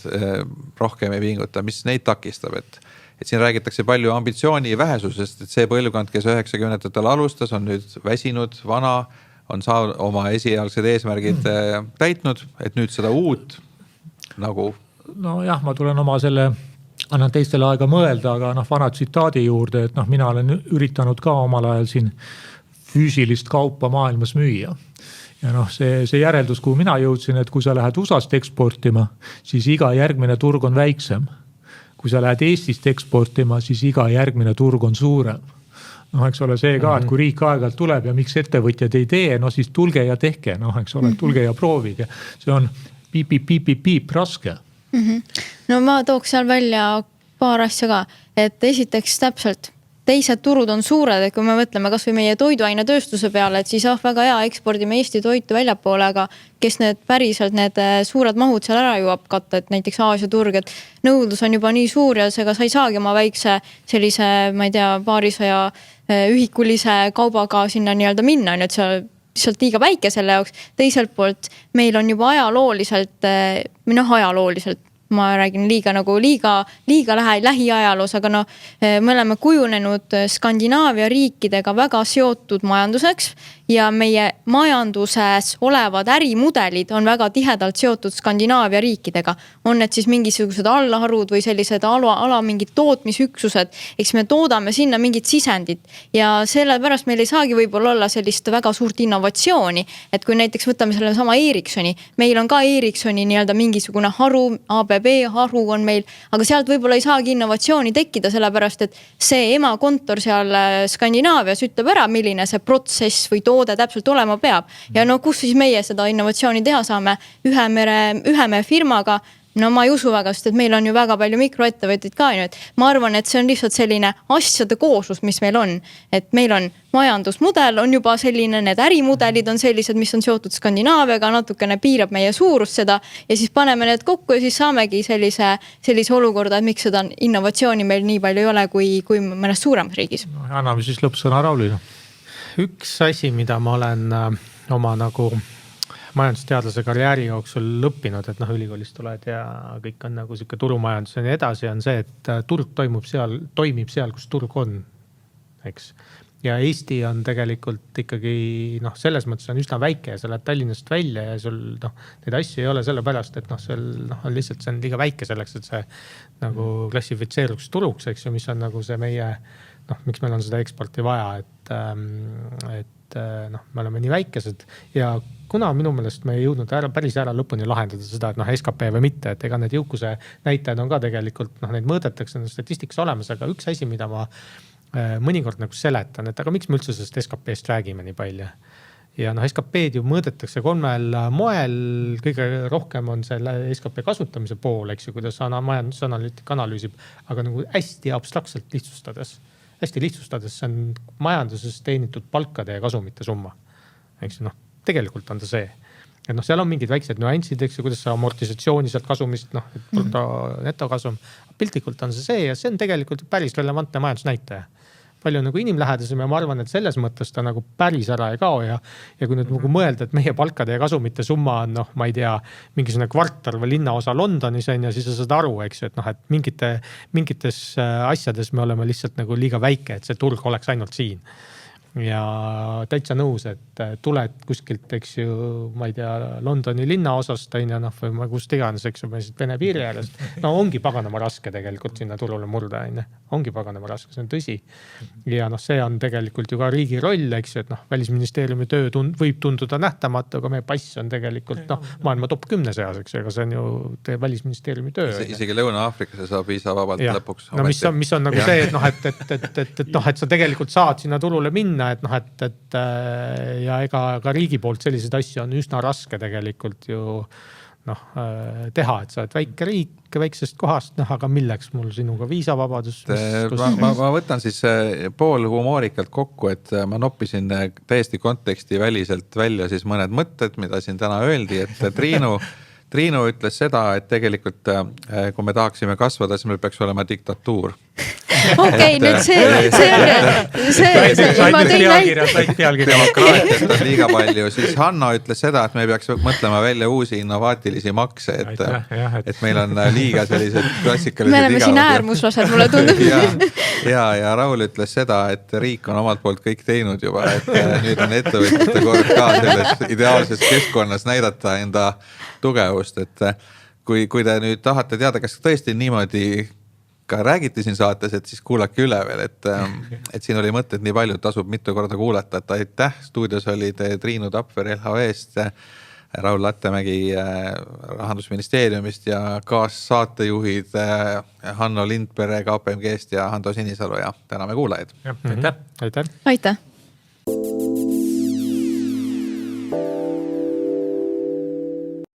rohkem ei pinguta, mis neid takistab, et siin räägitakse palju ambitsiooni vähesusest, et see põlvkond, kes 90-ndatel alustas, on nüüd väsinud, vana, on oma esialgsed eesmärgid täitnud, et nüüd seda uut nagu. No jah, ma tulen oma annan teistele aega mõelda, aga vana tsitaadi juurde, et mina olen üritanud ka omal ajal siin füüsilist kaupa maailmas müüa. Ja see järeldus, kuhu mina jõudsin, et kui sa lähed USAst eksportima, siis iga järgmine turg on väiksem. Kui sa lähed Eestist eksportima, siis iga järgmine turg on suurem. Eks ole see ka, et kui riik aeg-ajalt tuleb ja miks ettevõtjad ei tee, siis tulge ja tehke, eks ole, tulge ja proovige. See on piip raske. No ma tooks seal välja paar asja ka, et esiteks täpselt teised turud on suured, et kui me mõtleme kas või meie toiduainetööstuse peale, et siis väga hea ekspordime Eesti toitu väljapoole, aga kes päriselt need suured mahud seal ära jõuab katta, et näiteks Aasia turg, et nõudlus on juba nii suur ja sa ei saagi oma väikse sellise, ma ei tea, paarisaja ühikulise kaubaga sinna nii-öelda minna, et see lihtsalt liiga väike selle jaoks. Teiselt poolt meil on juba ajalooliselt, ma räägin liiga lähiajaloos, aga me oleme kujunenud Skandinaavia riikidega väga seotud majanduseks ja meie majanduses olevad ärimudelid on väga tihedalt seotud Skandinaavia riikidega. On need siis mingisugused allaharud või sellised ala mingid tootmisüksused, eks me toodame sinna mingit sisendit ja sellepärast meil ei saagi võib-olla olla sellist väga suurt innovatsiooni, et kui näiteks võtame selle sama Ericssoni, meil on ka Ericssoni nii-öelda mingisugune haru, ABB haru on meil, aga sealt võib-olla ei saagi innovatsiooni tekkida, sellepärast et see emakontor seal Skandinaavias ütleb ära, milline see protsess või toode täpselt olema peab. Ja kus siis meie seda innovatsiooni teha saame ühe mere firmaga? Ma ei usu väga, sest et meil on ju väga palju mikroettevõtteid ka. Ma arvan, et see on lihtsalt selline asjade kooslus, mis meil on. Et meil on majandusmudel, on juba selline, need ärimudelid on sellised, mis on seotud Skandinaaviaga, natukene piirab meie suurust seda ja siis paneme need kokku ja siis saamegi sellise olukorda, et miks seda innovatsiooni meil nii palju ei ole kui mõnes suuremas riigis. Anname siis lõppsõna Raulile. Üks asi, mida ma olen oma majandusteadlase karjääri jooksul õppinud, et ülikoolist tuled ja kõik on siuke turumajandus ja nii edasi, on see, et turg toimib seal, kus turg on, eks. Ja Eesti on tegelikult ikkagi selles mõttes on üsna väike ja sa lähed Tallinnast välja ja sul neid asju ei ole sellepärast, et seal on lihtsalt see on liiga väike selleks, et see klassifitseeruks turuks, eks ju, mis on see meie, miks meil on seda eksporti vaja, et me oleme nii väikesed ja kuna minu meelest me ei jõudnud päris ära lõpuni lahendada seda, et SKP või mitte, et ega need jõukuse näitajad on ka tegelikult, neid mõõdetakse statistikas olemas, aga üks asi, mida ma mõnikord seletan, et aga miks me üldse sellest SKP-st räägime nii palju. Ja SKP-d ju mõõdetakse 3 moel, kõige rohkem on selle SKP kasutamise pool, eks ju, kuidas majandusanalüütik analüüsib, aga hästi abstraktselt lihtsustades. Hästi lihtsustades see on majanduses teenitud palkade ja kasumite summa. Eks ju, tegelikult on ta see. Et seal on mingid väiksed nüansid, eks ju, kuidas see amortisatsiooni sealt kasumist, netokasum. Piltlikult on see ja see on tegelikult päris relevantne majandusnäitaja. Palju inimlähedasem ja ma arvan, et selles mõttes ta päris ära ei kao ja kui nüüd mõelda, et meie palkade ja kasumite summa on, ma ei tea, mingisugune kvartal või linnaosa Londonis on ja siis sa saad aru, eks ju, et mingites asjades me oleme lihtsalt liiga väike, et see turg oleks ainult siin. Ja täitsa nõus, et tuled kuskilt, eks ju, ma ei tea, Londoni linnaosast või kust iganes, eks ju, Vene piiri äärest. Ongi paganama raske tegelikult sinna turule murda, ongi paganama raske, see on tõsi. Ja see on tegelikult ju ka riigi roll, eks ju, et välisministeeriumi töö võib tunduda nähtamatu, aga meie pass on tegelikult maailma top 10 seas, eks ju, aga see on ju välisministeeriumi töö. Isegi Lõuna-Aafrikasse saab viisavabalt lõpuks. Mis on see, et sa tegelikult saad sinna turule minna, et ja ega ka riigi poolt selliseid asju on üsna raske tegelikult ju teha, et sa oled väike riik väiksest kohast, aga milleks mul sinuga viisavabadus? Ma võtan siis pool humoorikalt kokku, et ma noppisin täiesti konteksti väliselt välja siis mõned mõtted, mida siin täna öeldi, et Triinu ütles seda, et tegelikult kui me tahaksime kasvada, siis meil peaks olema diktatuur. Okei, nüüd see ma tein demokraatiat on liiga palju, siis Hanno ütles seda, et me peaks mõtlema välja uusi innovaatilisi makse, et meil on liiga sellised klassikalised me oleme siin äärmuslased, mulle tundub. ja Raul ütles seda, et riik on omalt poolt kõik teinud juba, et nüüd on ettevõtjate kord ka selles ideaalses keskkonnas näidata enda tugevust, et kui te nüüd tahate teada, kas tõesti niimoodi ka räägiti siin saates, et siis kuulake üle veel, et siin oli mõtted nii palju, et tasub mitu korda kuulata, et aitäh, stuudios olid Triinu Tapver LHV-st, Raul Lattemägi Rahandusministeeriumist ja kaassaatejuhid Hanno Lindpere KPMG-st ja Hando Sinisalu ja täname kuulajaid. Aitäh. Aitäh.